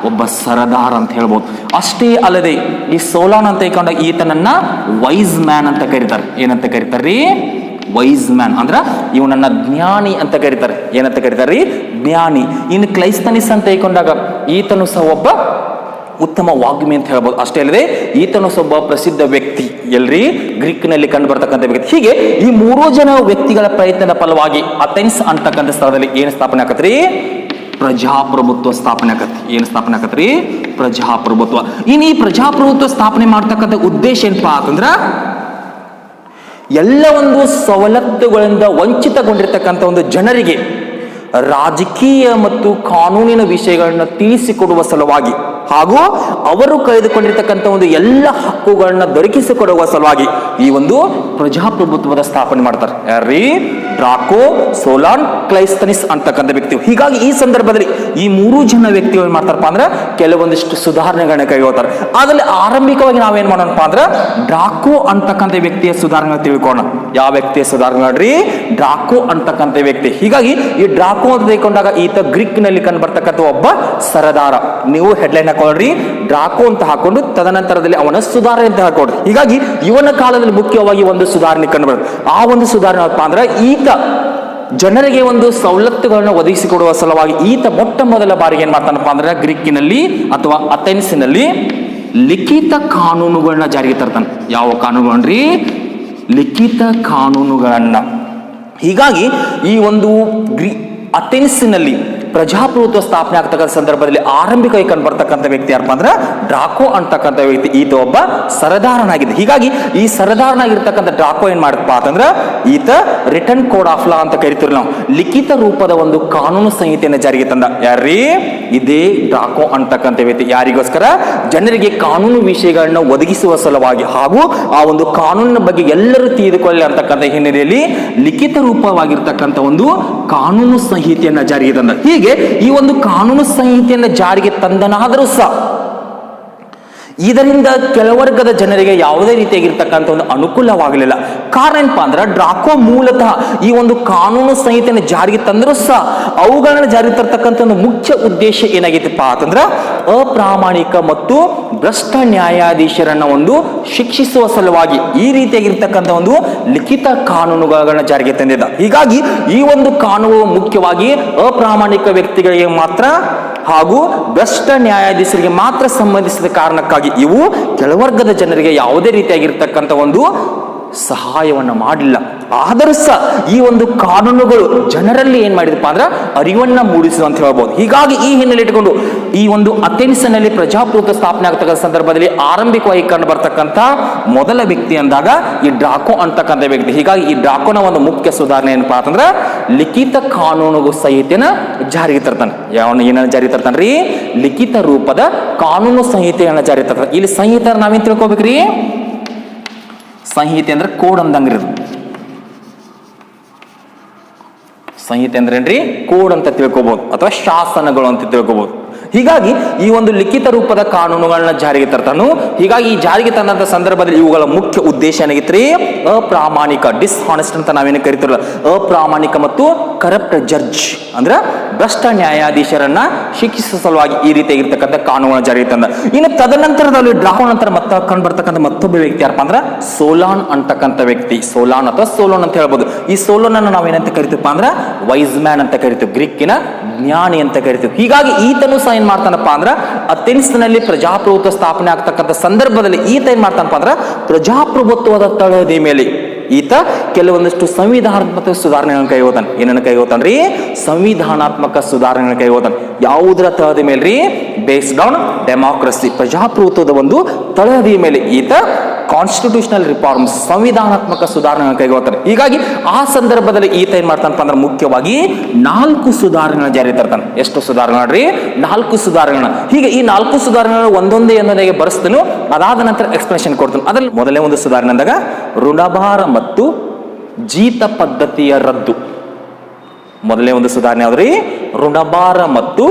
ಒಬ್ಬ ಸರದಾರ ಅಂತ ಹೇಳ್ಬೋದು. ಅಷ್ಟೇ ಅಲ್ಲದೆ ಈ ಸೋಲಾನ್ ಅಂತ ತೆಗೆದುಕೊಂಡಾಗ ಈತನನ್ನ ವೈಸ್ ಮ್ಯಾನ್ ಅಂತ ಕರೀತಾರೆ. ಏನಂತ ಕರೀತಾರ್ರಿ? ವೈಸ್ ಮ್ಯಾನ್ ಅಂದ್ರ ಇವನನ್ನ ಜ್ಞಾನಿ ಅಂತ ಕರೀತಾರೆ. ಏನಂತ ಕರೀತಾರ್ರಿ? ಜ್ಞಾನಿ. ಇನ್ನು ಕ್ಲೈಸ್ತನಿಸ್ ಅಂತ ತೆಗೆದುಕೊಂಡಾಗ ಈತನು ಸಹ ಒಬ್ಬ ಉತ್ತಮ ವಾಗ್ಮಿ ಅಂತ ಹೇಳ್ಬೋದು. ಅಷ್ಟೇ ಅಲ್ಲದೆ ಈತನು ಒಬ್ಬ ಪ್ರಸಿದ್ಧ ವ್ಯಕ್ತಿ, ಎಲ್ರಿ ಗ್ರೀಕ್ನಲ್ಲಿ ಕಂಡು ಬರ್ತಕ್ಕಂಥ ವ್ಯಕ್ತಿ. ಹೀಗೆ ಈ 3 ಜನ ವ್ಯಕ್ತಿಗಳ ಪ್ರಯತ್ನದ ಫಲವಾಗಿ ಅಥೆನ್ಸ್ ಅಂತಕ್ಕಂಥ ಸ್ಥಳದಲ್ಲಿ ಏನು ಸ್ಥಾಪನೆ ಆಕತ್ರಿ? ಪ್ರಜಾಪ್ರಭುತ್ವ ಸ್ಥಾಪನೆ ಆಕತ್ರಿ. ಏನು ಸ್ಥಾಪನೆ ಆಕತ್ರಿ? ಪ್ರಜಾಪ್ರಭುತ್ವ. ಇನ್ನು ಈ ಪ್ರಜಾಪ್ರಭುತ್ವ ಸ್ಥಾಪನೆ ಮಾಡ್ತಕ್ಕಂಥ ಉದ್ದೇಶ ಏನಪ್ಪಾ ಅಂತಂದ್ರ ಎಲ್ಲ ಒಂದು ಸವಲತ್ತುಗಳಿಂದ ವಂಚಿತಗೊಂಡಿರ್ತಕ್ಕಂಥ ಒಂದು ಜನರಿಗೆ ರಾಜಕೀಯ ಮತ್ತು ಕಾನೂನಿನ ವಿಷಯಗಳನ್ನ ತಿಳಿಸಿಕೊಡುವ ಸಲುವಾಗಿ ಹಾಗೂ ಅವರು ಕಳೆದುಕೊಂಡಿರ್ತಕ್ಕಂಥ ಒಂದು ಎಲ್ಲ ಹಕ್ಕುಗಳನ್ನ ದೊರಕಿಸಿಕೊಡುವ ಸಲುವಾಗಿ ಈ ಒಂದು ಪ್ರಜಾಪ್ರಭುತ್ವದ ಸ್ಥಾಪನೆ ಮಾಡ್ತಾರೆ. ಯಾರ್ರೀ? ಡ್ರಾಕೋ, ಸೋಲಾನ್, ಕ್ಲೈಸ್ತನಿಸ್ ಅಂತಕ್ಕಂಥ ವ್ಯಕ್ತಿ. ಹೀಗಾಗಿ ಈ ಸಂದರ್ಭದಲ್ಲಿ ಈ 3 ಜನ ವ್ಯಕ್ತಿಗಳು ಏನ್ ಮಾಡ್ತಾರಪ್ಪ ಅಂದ್ರೆ ಕೆಲವೊಂದಿಷ್ಟು ಸುಧಾರಣೆಗಳನ್ನ ಕೈಗೊಳ್ತಾರೆ. ಅದರಲ್ಲಿ ಆರಂಭಿಕವಾಗಿ ನಾವೇನ್ ಮಾಡೋಣಪ್ಪ ಅಂದ್ರೆ ಡ್ರಾಕೋ ಅಂತಕ್ಕಂಥ ವ್ಯಕ್ತಿಯ ಸುಧಾರಣೆ ತಿಳ್ಕೊಳ್ಳೋಣ. ಯಾವ ವ್ಯಕ್ತಿಯ ಸುಧಾರಣೆ ನೋಡ್ರಿ? ಡ್ರಾಕೋ ಅಂತಕ್ಕಂಥ ವ್ಯಕ್ತಿ. ಹೀಗಾಗಿ ಈ ಡ್ರಾಕೋ ಅಂತ ತೆಗೆದುಕೊಂಡಾಗ ಈತ ಗ್ರೀಕ್ನಲ್ಲಿ ಕಂಡು ಬರ್ತಕ್ಕಂಥ ಒಬ್ಬ ಸರದಾರ. ನೀವು ಹೆಡ್ಲೈನ್ ಹಾಕೊಳ್ರಿ, ಡ್ರಾಕೋ ಅಂತ ಹಾಕೊಂಡು ತದನಂತರದಲ್ಲಿ ಅವನ ಸುಧಾರಣೆ ಅಂತ ಹಾಕೊಡ್ರಿ. ಹೀಗಾಗಿ ಇವನ ಕಾಲದಲ್ಲಿ ಮುಖ್ಯವಾಗಿ ಒಂದು ಸುಧಾರಣೆ ಕಂಡು ಬರುತ್ತೆ. ಆ ಒಂದು ಸುಧಾರಣೆ ಏನಪ್ಪ ಅಂದ್ರೆ ಈತ ಜನರಿಗೆ ಒಂದು ಸವಲತ್ತುಗಳನ್ನು ಒದಗಿಸಿಕೊಡುವ ಸಲುವಾಗಿ ಈತ ಮೊಟ್ಟ ಮೊದಲ ಬಾರಿಗೆ ಏನ್ ಮಾಡ್ತಾನಪ್ಪ ಅಂದ್ರೆ ಗ್ರೀಕಿನಲ್ಲಿ ಅಥವಾ ಅಥೆನ್ಸ್ನಲ್ಲಿ ಲಿಖಿತ ಕಾನೂನುಗಳನ್ನ ಜಾರಿಗೆ ತರ್ತಾನೆ. ಯಾವ ಕಾನೂನುಗಳನ್ರಿ? ಲಿಖಿತ ಕಾನೂನುಗಳನ್ನ. ಹೀಗಾಗಿ ಈ ಒಂದು ಅಥೆನ್ಸ್ನಲ್ಲಿ ಪ್ರಜಾಪ್ರಭುತ್ವ ಸ್ಥಾಪನೆ ಆಗ್ತಕ್ಕಂಥ ಸಂದರ್ಭದಲ್ಲಿ ಆರಂಭಿಕವಾಗಿ ಕಂಡು ಬರ್ತಕ್ಕಂಥ ವ್ಯಕ್ತಿ ಯಾರಪ್ಪ ಅಂದ್ರೆ ಡ್ರಾಕೋ ಅಂತಕ್ಕಂಥ ವ್ಯಕ್ತಿ. ಈತ ಒಬ್ಬ ಸರದಾರನಾಗಿದೆ. ಹೀಗಾಗಿ ಈ ಸರದಾರನಾಗಿರ್ತಕ್ಕಂಥ ಡ್ರಾಕೋ ಏನ್ ಮಾಡಪ್ಪ ಅಂತಂದ್ರೆ ಈತ ರಿಟರ್ನ್ ಕೋಡ್ ಆಫ್ ಲಾ ಅಂತ ಕರಿತೀವಿ ನಾವು. ಲಿಖಿತ ರೂಪದ ಒಂದು ಕಾನೂನು ಸಂಹಿತೆಯನ್ನು ಜಾರಿಗೆ ತಂದ. ಯಾರೀ? ಇದೇ ಡ್ರಾಕೋ ಅಂತಕ್ಕಂಥ ವ್ಯಕ್ತಿ. ಯಾರಿಗೋಸ್ಕರ? ಜನರಿಗೆ ಕಾನೂನು ವಿಷಯಗಳನ್ನ ಒದಗಿಸುವ ಸಲುವಾಗಿ ಹಾಗೂ ಆ ಒಂದು ಕಾನೂನಿನ ಬಗ್ಗೆ ಎಲ್ಲರೂ ತಿಳಿದುಕೊಳ್ಳಿ ಅಂತಕ್ಕಂಥ ಹಿನ್ನೆಲೆಯಲ್ಲಿ ಲಿಖಿತ ರೂಪವಾಗಿರ್ತಕ್ಕಂಥ ಒಂದು ಕಾನೂನು ಸಂಹಿತೆಯನ್ನ ಜಾರಿಗೆ ತಂದ. ಹೀಗೆ ಈ ಒಂದು ಕಾನೂನು ಸಂಹಿತೆಯನ್ನು ಜಾರಿಗೆ ತಂದನಾದರೂ ಸಹ ಇದರಿಂದ ಕೆಲವರ್ಗದ ಜನರಿಗೆ ಯಾವುದೇ ರೀತಿಯಾಗಿರ್ತಕ್ಕಂಥ ಒಂದು ಅನುಕೂಲವಾಗಲಿಲ್ಲ. ಕಾರಣ ಏನಪ್ಪಾ ಅಂದ್ರೆ ಡ್ರಾಕೋ ಮೂಲತಃ ಈ ಒಂದು ಕಾನೂನು ಸಂಹಿತೆಯನ್ನು ಜಾರಿಗೆ ತಂದರೂ ಸಹ ಅವುಗಳನ್ನ ಜಾರಿಗೆ ತರ್ತಕ್ಕಂಥ ಒಂದು ಮುಖ್ಯ ಉದ್ದೇಶ ಏನಾಗಿತ್ತಪ್ಪ ಅಂತಂದ್ರೆ ಅಪ್ರಾಮಾಣಿಕ ಮತ್ತು ಭ್ರಷ್ಟ ನ್ಯಾಯಾಧೀಶರನ್ನ ಒಂದು ಶಿಕ್ಷಿಸುವ ಸಲುವಾಗಿ ಈ ರೀತಿಯಾಗಿರ್ತಕ್ಕಂಥ ಒಂದು ಲಿಖಿತ ಕಾನೂನುಗಳನ್ನ ಜಾರಿಗೆ ತಂದಿದ್ದ. ಹೀಗಾಗಿ ಈ ಒಂದು ಕಾನೂನು ಮುಖ್ಯವಾಗಿ ಅಪ್ರಾಮಾಣಿಕ ವ್ಯಕ್ತಿಗಳಿಗೆ ಮಾತ್ರ ಹಾಗೂ ಭ್ರಷ್ಟ ನ್ಯಾಯಾಧೀಶರಿಗೆ ಮಾತ್ರ ಸಂಬಂಧಿಸಿದ ಕಾರಣಕ್ಕಾಗಿ ಇವು ಕೆಲವರ್ಗದ ಜನರಿಗೆ ಯಾವುದೇ ರೀತಿಯಾಗಿರ್ತಕ್ಕಂಥ ಒಂದು ಸಹಾಯವನ್ನು ಮಾಡಲಿಲ್ಲ. ಆದರೂ ಸಹ ಈ ಒಂದು ಕಾನೂನುಗಳು ಜನರಲ್ಲಿ ಏನ್ ಮಾಡಿದಪ್ಪ ಅಂದ್ರೆ ಅರಿವನ್ನ ಮೂಡಿಸಿದ ಅಂತ ಹೇಳ್ಬೋದು. ಹೀಗಾಗಿ ಈ ಹಿನ್ನೆಲೆ ಇಟ್ಟುಕೊಂಡು ಈ ಒಂದು ಅಥೆನ್ಸ್ನಲ್ಲಿ ಪ್ರಜಾಪ್ರಭುತ್ವ ಸ್ಥಾಪನೆ ಆಗ್ತಕ್ಕಂಥ ಸಂದರ್ಭದಲ್ಲಿ ಆರಂಭಿಕವಾಗಿ ಕಂಡು ಬರ್ತಕ್ಕಂಥ ಮೊದಲ ವ್ಯಕ್ತಿ ಅಂದಾಗ ಈ ಡ್ರಾಕೋ ಅಂತಕ್ಕಂಥ ವ್ಯಕ್ತಿ. ಹೀಗಾಗಿ ಈ ಡ್ರಾಕೋನ ಒಂದು ಮುಖ್ಯ ಸುಧಾರಣೆ ಏನಪ್ಪಾ ಅಂತಂದ್ರೆ ಲಿಖಿತ ಕಾನೂನು ಸಂಹಿತೆನ ಜಾರಿಗೆ ತರ್ತಾನೆ. ಏನನ್ನ ಜಾರಿಗೆ ತರ್ತಾನ್ರಿ? ಲಿಖಿತ ರೂಪದ ಕಾನೂನು ಸಂಹಿತೆಯನ್ನ ಜಾರಿಗೆ ತರ್ತಾನೆ. ಇಲ್ಲಿ ಸಂಹಿತೆ ನಾವೇನ್ ತಿಳ್ಕೊಬೇಕ್ರಿ? ಸಂಹಿತೆ ಅಂದ್ರೆ ಕೋಡ್ ಅಂದಂಗ್ರಿ. ಸಂಹಿತೆ ಅಂದ್ರೆ ಏನ್ರಿ? ಕೋಡ್ ಅಂತ ತಿಳ್ಕೊಬಹುದು ಅಥವಾ ಶಾಸನಗಳು ಅಂತ ತಿಳ್ಕೊಬಹುದು. ಹೀಗಾಗಿ ಈ ಒಂದು ಲಿಖಿತ ರೂಪದ ಕಾನೂನುಗಳನ್ನ ಜಾರಿಗೆ ತರ್ತಾನು. ಹೀಗಾಗಿ ಈ ಜಾರಿಗೆ ತಂದಂತ ಸಂದರ್ಭದಲ್ಲಿ ಇವುಗಳ ಮುಖ್ಯ ಉದ್ದೇಶ ಏನಾಗಿತ್ರಿ? ಅಪ್ರಾಮಾಣಿಕ, ಡಿಸ್ಹಾನೆಸ್ಟ್ ಅಂತ ನಾವೇನು ಕರಿತಿರಲ್ಲ, ಅಪ್ರಾಮಾಣಿಕ ಮತ್ತು ಕರಪ್ಟ್ ಜಡ್ಜ್ ಅಂದ್ರೆ ಭ್ರಷ್ಟ ನ್ಯಾಯಾಧೀಶರನ್ನ ಶಿಕ್ಷಿಸುವ ಸಲುವಾಗಿ ಈ ರೀತಿಯಾಗಿರ್ತಕ್ಕಂಥ ಕಾನೂನುಗಳನ್ನ ಜಾರಿಗೆ ತಂದ. ಇನ್ನು ತದನಂತರದಲ್ಲಿ ಡ್ರಾಕೋ ನಂತರ ಮತ್ತೆ ಕಂಡು ಬರ್ತಕ್ಕಂಥ ಮತ್ತೊಬ್ಬ ವ್ಯಕ್ತಿ ಯಾರಪ್ಪ ಅಂದ್ರೆ ಸೋಲಾನ್ ಅಂತಕ್ಕಂಥ ವ್ಯಕ್ತಿ. ಸೋಲಾನ್ ಅಥವಾ ಸೋಲೋನ್ ಅಂತ ಹೇಳ್ಬೋದು. ಈ ಸೋಲೋನ್ ಅನ್ನು ನಾವೇನಂತ ಕರಿತೀವಪ್ಪ ಅಂದ್ರೆ ವೈಸ್ ಮ್ಯಾನ್ ಅಂತ ಕರಿತೀವಿ, ಗ್ರೀಕಿನ ಜ್ಞಾನಿ ಅಂತ ಕರಿತೀವಿ. ಹೀಗಾಗಿ ಈತನು ಸಹ ಏನ್ ಮಾಡ್ತಾನಪ್ಪ ಅಂದ್ರ ಅಥೆನ್ಸ್ನಲ್ಲಿ ಪ್ರಜಾಪ್ರಭುತ್ವ ಸ್ಥಾಪನೆ ಆಗ್ತಕ್ಕಂಥ ಸಂದರ್ಭದಲ್ಲಿ ಈತ ಏನ್ ಮಾಡ್ತಾನಪ್ಪ ಅಂದ್ರ ಪ್ರಜಾಪ್ರಭುತ್ವದ ತಳಹದಿ ಮೇಲೆ ಈತ ಕೆಲವೊಂದಷ್ಟು ಸಂವಿಧಾನಾತ್ಮಕ ಸುಧಾರಣೆಗಳನ್ನು ಕೈಗೊಳ್ತಾನೆ. ಏನನ್ನ ಕೈಗೊಳ್ತಾನ್ರಿ? ಸಂವಿಧಾನಾತ್ಮಕ ಸುಧಾರಣೆಗಳನ್ನು ಕೈಗೊಳ್ತಾನೆ. ಯಾವುದರ ತಳಹದಿ ಮೇಲೆ ರೀ? ಬೇಸ್ಡ್ ಆನ್ ಡೆಮಾಕ್ರಸಿ, ಪ್ರಜಾಪ್ರಭುತ್ವದ ಒಂದು ತಳಹದಿ ಮೇಲೆ ಈತ ಕಾನ್ಸ್ಟಿಟ್ಯೂಷನಲ್ ರಿಫಾರ್ಮ್ಸ್, ಸಂವಿಧಾನಾತ್ಮಕ ಸುಧಾರಣೆಗಳನ್ನು ಕೈಗೊಳ್ತಾನೆ. ಹೀಗಾಗಿ ಆ ಸಂದರ್ಭದಲ್ಲಿ ಈತ ಏನ್ ಮಾಡ್ತಾನಪ್ಪ ಅಂದ್ರೆ ಮುಖ್ಯವಾಗಿ 4 ಸುಧಾರಣೆಗಳನ್ನ ಜಾರಿ ತರ್ತಾನೆ. ಎಷ್ಟು ಸುಧಾರಣೆ? 4 ಸುಧಾರಣೆಗಳನ್ನ. ಹೀಗೆ ಈ 4 ಸುಧಾರಣೆಗಳನ್ನ ಒಂದೊಂದೇ ಬರೆಸ್ತಾನು. ಅದಾದ ನಂತರ ಎಕ್ಸ್ಪ್ಲನೇಷನ್ ಕೊಡ್ತಾನೆ. ಅದರಲ್ಲಿ ಮೊದಲೇ ಒಂದು ಸುಧಾರಣೆ ಅಂದಾಗ ಋಣಭಾರ ಮತ್ತು ಜೀತ ಪದ್ಧತಿಯ ರದ್ದು. ಮೊದಲನೇ ಒಂದು ಸುಧಾರಣೆ ಯಾವ್ದ್ರಿ? ಋಣಭಾರ ಮತ್ತು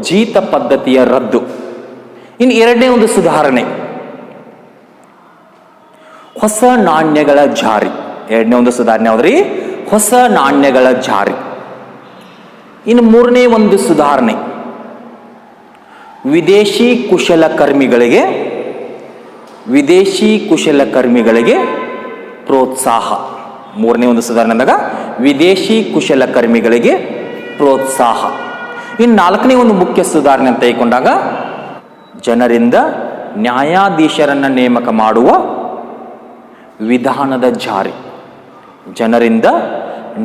ಜೀತ ಪದ್ಧತಿಯ ರದ್ದು. ಇನ್ನು ಎರಡನೇ ಒಂದು ಸುಧಾರಣೆ ಹೊಸ ನಾಣ್ಯಗಳ ಜಾರಿ. ಎರಡನೇ ಒಂದು ಸುಧಾರಣೆ ಯಾವ್ದ್ರಿ? ಹೊಸ ನಾಣ್ಯಗಳ ಜಾರಿ. ಇನ್ನು ಮೂರನೇ ಒಂದು ಸುಧಾರಣೆ ವಿದೇಶಿ ಕುಶಲಕರ್ಮಿಗಳಿಗೆ ಪ್ರೋತ್ಸಾಹ. ಮೂರನೇ ಒಂದು ಸುಧಾರಣೆ ಅಂದಾಗ ವಿದೇಶಿ ಕುಶಲಕರ್ಮಿಗಳಿಗೆ ಪ್ರೋತ್ಸಾಹ. ಇನ್ನು ನಾಲ್ಕನೇ ಒಂದು ಮುಖ್ಯ ಸುಧಾರಣೆ ಅಂತ ತೆಗೆದುಕೊಂಡಾಗ ಜನರಿಂದ ನ್ಯಾಯಾಧೀಶರನ್ನ ನೇಮಕ ಮಾಡುವ ವಿಧಾನದ ಜಾರಿ. ಜನರಿಂದ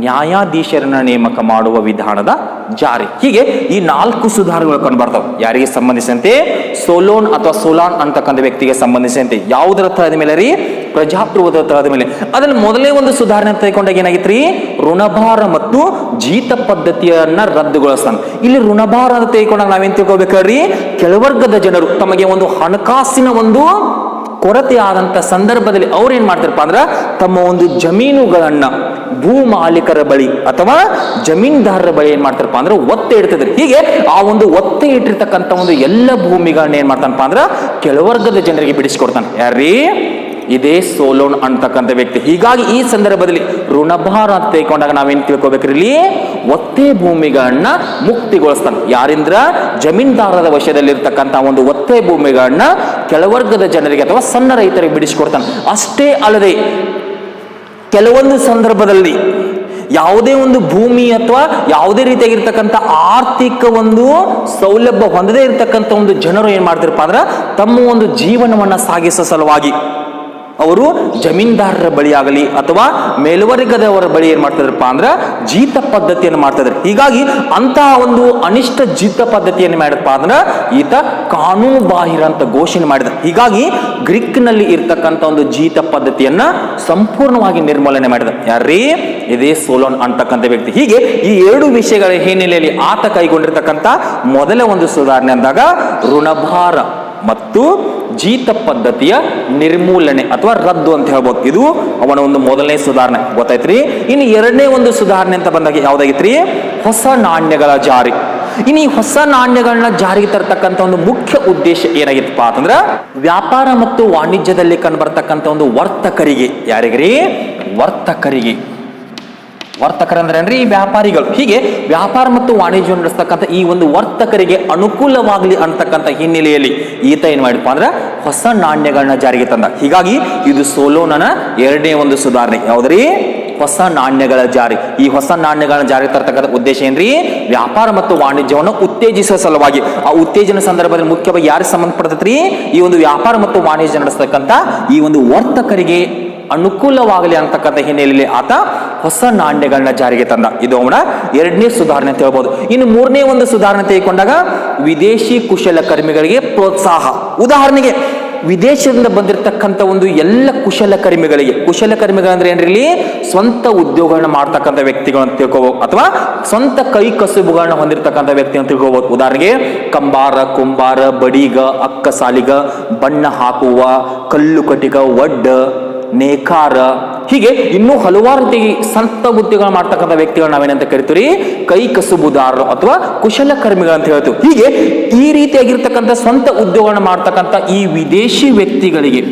ನ್ಯಾಯಾಧೀಶರನ್ನ ನೇಮಕ ಮಾಡುವ ವಿಧಾನದ ಜಾರಿ. ಹೀಗೆ ಈ 4 ಸುಧಾರಣೆಗಳು ಕಂಡು ಬರ್ತಾವೆ. ಯಾರಿಗೆ ಸಂಬಂಧಿಸಿದಂತೆ? ಸೋಲೋನ್ ಅಥವಾ ಸೋಲಾನ್ ಅಂತಕ್ಕಂಥ ವ್ಯಕ್ತಿಗೆ ಸಂಬಂಧಿಸಿದಂತೆ. ಯಾವುದರ ತಳದ ಮೇಲೆ ರೀ? ಪ್ರಜಾಪ್ರಭುತ್ವದ ತಳದ ಮೇಲೆ. ಅದ್ರಲ್ಲಿ ಮೊದಲೇ ಒಂದು ಸುಧಾರಣೆ ತೆಗೆದುಕೊಂಡಾಗ ಏನಾಗಿತ್ರಿ? ಋಣಭಾರ ಮತ್ತು ಜೀತ ಪದ್ಧತಿಯನ್ನ ರದ್ದುಗೊಳಿಸ್ತಾನೆ. ಇಲ್ಲಿ ಋಣಭಾರ ಅಂತ ತೆಗೆದುಕೊಂಡಾಗ ನಾವೇನ್ ತಿಳ್ಕೊಬೇಕ್ರಿ? ಕೆಲವರ್ಗದ ಜನರು ತಮಗೆ ಒಂದು ಹಣಕಾಸಿನ ಒಂದು ಕೊರತೆ ಆದಂತ ಸಂದರ್ಭದಲ್ಲಿ ಅವ್ರು ಏನ್ ಮಾಡ್ತಾರಪ್ಪ ಅಂದ್ರ ತಮ್ಮ ಒಂದು ಜಮೀನುಗಳನ್ನ ಭೂ ಮಾಲೀಕರ ಬಳಿ ಅಥವಾ ಜಮೀನ್ದಾರರ ಬಳಿ ಏನ್ ಮಾಡ್ತಾರಪ್ಪ ಅಂದ್ರೆ ಒತ್ತೆ ಇಡ್ತಿದ್ರು. ಹೀಗೆ ಆ ಒಂದು ಒತ್ತೆ ಇಟ್ಟಿರ್ತಕ್ಕಂಥ ಒಂದು ಎಲ್ಲ ಭೂಮಿಗಳನ್ನ ಏನ್ ಮಾಡ್ತಾನಪ್ಪ ಅಂದ್ರ ಕೆಲವರ್ಗದ ಜನರಿಗೆ ಬಿಡಿಸ್ಕೊಡ್ತಾನೆ. ಯಾರೀ? ಇದೇ ಸೋಲೋನ್ ಅಂತಕ್ಕಂಥ ವ್ಯಕ್ತಿ. ಹೀಗಾಗಿ ಈ ಸಂದರ್ಭದಲ್ಲಿ ಋಣಭಾರ ಅಂತ ತೆಗೆದುಕೊಂಡಾಗ ನಾವೇನ್ ತಿಳ್ಕೊಬೇಕ್ರಿ? ಇಲ್ಲಿ ಒತ್ತೆ ಭೂಮಿಗಳನ್ನ ಮುಕ್ತಿಗೊಳಿಸ್ತಾನೆ. ಯಾರಿಂದ್ರ? ಜಮೀನ್ದಾರರ ವಶದಲ್ಲಿರ್ತಕ್ಕಂಥ ಒಂದು ಒತ್ತೆ ಭೂಮಿಗಳನ್ನ ಕೆಲವರ್ಗದ ಜನರಿಗೆ ಅಥವಾ ಸಣ್ಣ ರೈತರಿಗೆ ಬಿಡಿಸಿಕೊಡ್ತಾನೆ. ಅಷ್ಟೇ ಅಲ್ಲದೆ ಕೆಲವೊಂದು ಸಂದರ್ಭದಲ್ಲಿ ಯಾವುದೇ ಒಂದು ಭೂಮಿ ಅಥವಾ ಯಾವುದೇ ರೀತಿಯಾಗಿರ್ತಕ್ಕಂಥ ಆರ್ಥಿಕ ಒಂದು ಸೌಲಭ್ಯ ಹೊಂದದೇ ಇರತಕ್ಕಂಥ ಒಂದು ಜನರು ಏನ್ ಮಾಡ್ತಾರಪ್ಪ ಅಂದ್ರೆ ತಮ್ಮ ಒಂದು ಜೀವನವನ್ನ ಸಾಗಿಸೋ ಸಲುವಾಗಿ ಅವರು ಜಮೀನ್ದಾರರ ಬಳಿ ಆಗಲಿ ಅಥವಾ ಮೇಲ್ವರ್ಗದವರ ಬಳಿ ಏನ್ ಮಾಡ್ತಿದ್ರಪ್ಪ ಅಂದ್ರೆ ಜೀತ ಪದ್ಧತಿಯನ್ನು ಮಾಡ್ತಿದ್ರು. ಹೀಗಾಗಿ ಅಂತಹ ಒಂದು ಅನಿಷ್ಟ ಜೀತ ಪದ್ಧತಿಯನ್ನು ಮಾಡಪ್ಪ ಅಂದ್ರೆ ಈತ ಕಾನೂನು ಬಾಹಿರ ಅಂತ ಘೋಷಣೆ ಮಾಡಿದ. ಹೀಗಾಗಿ ಗ್ರೀಕ್ನಲ್ಲಿ ಇರ್ತಕ್ಕಂಥ ಒಂದು ಜೀತ ಪದ್ಧತಿಯನ್ನ ಸಂಪೂರ್ಣವಾಗಿ ನಿರ್ಮೂಲನೆ ಮಾಡಿದ. ಯಾರೀ? ಇದೇ ಸೋಲೋನ್ ಅಂತಕ್ಕಂಥ ವ್ಯಕ್ತಿ. ಹೀಗೆ ಈ ಎರಡು ವಿಷಯಗಳ ಹಿನ್ನೆಲೆಯಲ್ಲಿ ಆತ ಕೈಗೊಂಡಿರ್ತಕ್ಕಂಥ ಮೊದಲ ಒಂದು ಸುಧಾರಣೆ ಅಂದಾಗ ಋಣಭಾರ ಮತ್ತು ಜೀತ ಪದ್ಧತಿಯ ನಿರ್ಮೂಲನೆ ಅಥವಾ ರದ್ದು ಅಂತ ಹೇಳ್ಬೋದು. ಇದು ಅವನ ಒಂದು ಮೊದಲನೇ ಸುಧಾರಣೆ. ಗೊತ್ತಾಯ್ತ್ರಿ? ಇನ್ನು ಎರಡನೇ ಒಂದು ಸುಧಾರಣೆ ಅಂತ ಬಂದಾಗ ಯಾವ್ದಾಗಿತ್ರಿ? ಹೊಸ ನಾಣ್ಯಗಳ ಜಾರಿ. ಇನ್ನು ಈ ಹೊಸ ನಾಣ್ಯಗಳನ್ನ ಜಾರಿಗೆ ತರತಕ್ಕಂಥ ಒಂದು ಮುಖ್ಯ ಉದ್ದೇಶ ಏನಾಗಿತ್ತಪ್ಪ ಅಂತಂದ್ರ ವ್ಯಾಪಾರ ಮತ್ತು ವಾಣಿಜ್ಯದಲ್ಲಿ ಕಂಡುಬರ್ತಕ್ಕಂಥ ಒಂದು ವರ್ತಕರಿಗೆ. ಯಾರಿಗ್ರಿ? ವರ್ತಕರಿಗೆ. ವರ್ತಕರಂದ್ರೆ ಏನ್ರಿ? ವ್ಯಾಪಾರಿಗಳು. ಹೀಗೆ ವ್ಯಾಪಾರ ಮತ್ತು ವಾಣಿಜ್ಯ ನಡೆಸ್ತಕ್ಕಂಥ ಈ ಒಂದು ವರ್ತಕರಿಗೆ ಅನುಕೂಲವಾಗಲಿ ಅಂತಕ್ಕಂಥ ಹಿನ್ನೆಲೆಯಲ್ಲಿ ಈತ ಏನ್ ಮಾಡಿಪ್ಪ ಅಂದ್ರೆ ಹೊಸ ನಾಣ್ಯಗಳನ್ನ ಜಾರಿಗೆ ತಂದ. ಹೀಗಾಗಿ ಇದು ಸೋಲೋನನ ಎರಡನೇ ಒಂದು ಸುಧಾರಣೆ. ಯಾವ್ದ್ರಿ? ಹೊಸ ನಾಣ್ಯಗಳ ಜಾರಿ. ಈ ಹೊಸ ನಾಣ್ಯಗಳನ್ನ ಜಾರಿಗೆ ತರ್ತಕ್ಕಂಥ ಉದ್ದೇಶ ಏನ್ರಿ? ವ್ಯಾಪಾರ ಮತ್ತು ವಾಣಿಜ್ಯವನ್ನು ಉತ್ತೇಜಿಸುವ ಸಲುವಾಗಿ. ಆ ಉತ್ತೇಜನ ಸಂದರ್ಭದಲ್ಲಿ ಮುಖ್ಯವಾಗಿ ಯಾರಿಗೆ ಸಂಬಂಧಪಡ್ತೈತ್ರಿ? ಈ ಒಂದು ವ್ಯಾಪಾರ ಮತ್ತು ವಾಣಿಜ್ಯ ನಡೆಸ್ತಕ್ಕಂಥ ಈ ಒಂದು ವರ್ತಕರಿಗೆ ಅನುಕೂಲವಾಗಲಿ ಅಂತಕ್ಕಂಥ ಹಿನ್ನೆಲೆಯಲ್ಲಿ ಆತ ಹೊಸ ನಾಣ್ಯಗಳನ್ನ ಜಾರಿಗೆ ತಂದ. ಇದು ಅವನ ಎರಡನೇ ಸುಧಾರಣೆ ಅಂತ ಹೇಳ್ಬೋದು. ಇನ್ನು ಮೂರನೇ ಒಂದು ಸುಧಾರಣೆ ತೆಗೆದುಕೊಂಡಾಗ ವಿದೇಶಿ ಕುಶಲಕರ್ಮಿಗಳಿಗೆ ಪ್ರೋತ್ಸಾಹ. ಉದಾಹರಣೆಗೆ ವಿದೇಶದಿಂದ ಬಂದಿರತಕ್ಕಂಥ ಒಂದು ಎಲ್ಲ ಕುಶಲಕರ್ಮಿಗಳಂದ್ರೆ ಏನ್ರಿ? ಸ್ವಂತ ಉದ್ಯೋಗಗಳನ್ನ ಮಾಡ್ತಕ್ಕಂಥ ವ್ಯಕ್ತಿಗಳು ಅಂತ ತಿಳ್ಕೋಬಹುದು, ಅಥವಾ ಸ್ವಂತ ಕೈ ಕಸುಬುಗಳನ್ನ ಹೊಂದಿರತಕ್ಕಂಥ ವ್ಯಕ್ತಿ ಅಂತ ತಿಳ್ಕೋಬಹುದು. ಉದಾಹರಣೆಗೆ ಕಂಬಾರ, ಕುಂಬಾರ, ಬಡಿಗ, ಅಕ್ಕಸಾಲಿಗ, ಬಣ್ಣ ಹಾಕುವ, ಕಲ್ಲು ಕಟಿಗ, ಒಡ್ಡ, ನೇಕಾರ, ಹೀಗೆ ಇನ್ನೂ ಹಲವಾರು ರೀತಿಯಾಗಿ ಸ್ವಂತ ಉದ್ಯೋಗ ಮಾಡ್ತಕ್ಕಂಥ ವ್ಯಕ್ತಿಗಳು ನಾವೇನಂತ ಕರಿತೀವಿ? ಕೈ ಕಸುಬುದಾರರು ಅಥವಾ ಕುಶಲಕರ್ಮಿಗಳು ಅಂತ ಹೇಳ್ತೀವಿ. ಹೀಗೆ ಈ ರೀತಿಯಾಗಿರ್ತಕ್ಕಂಥ ಸ್ವಂತ ಉದ್ಯೋಗಗಳನ್ನ ಮಾಡ್ತಕ್ಕಂಥ ಈ ವಿದೇಶಿ ವ್ಯಕ್ತಿಗಳಿಗೆ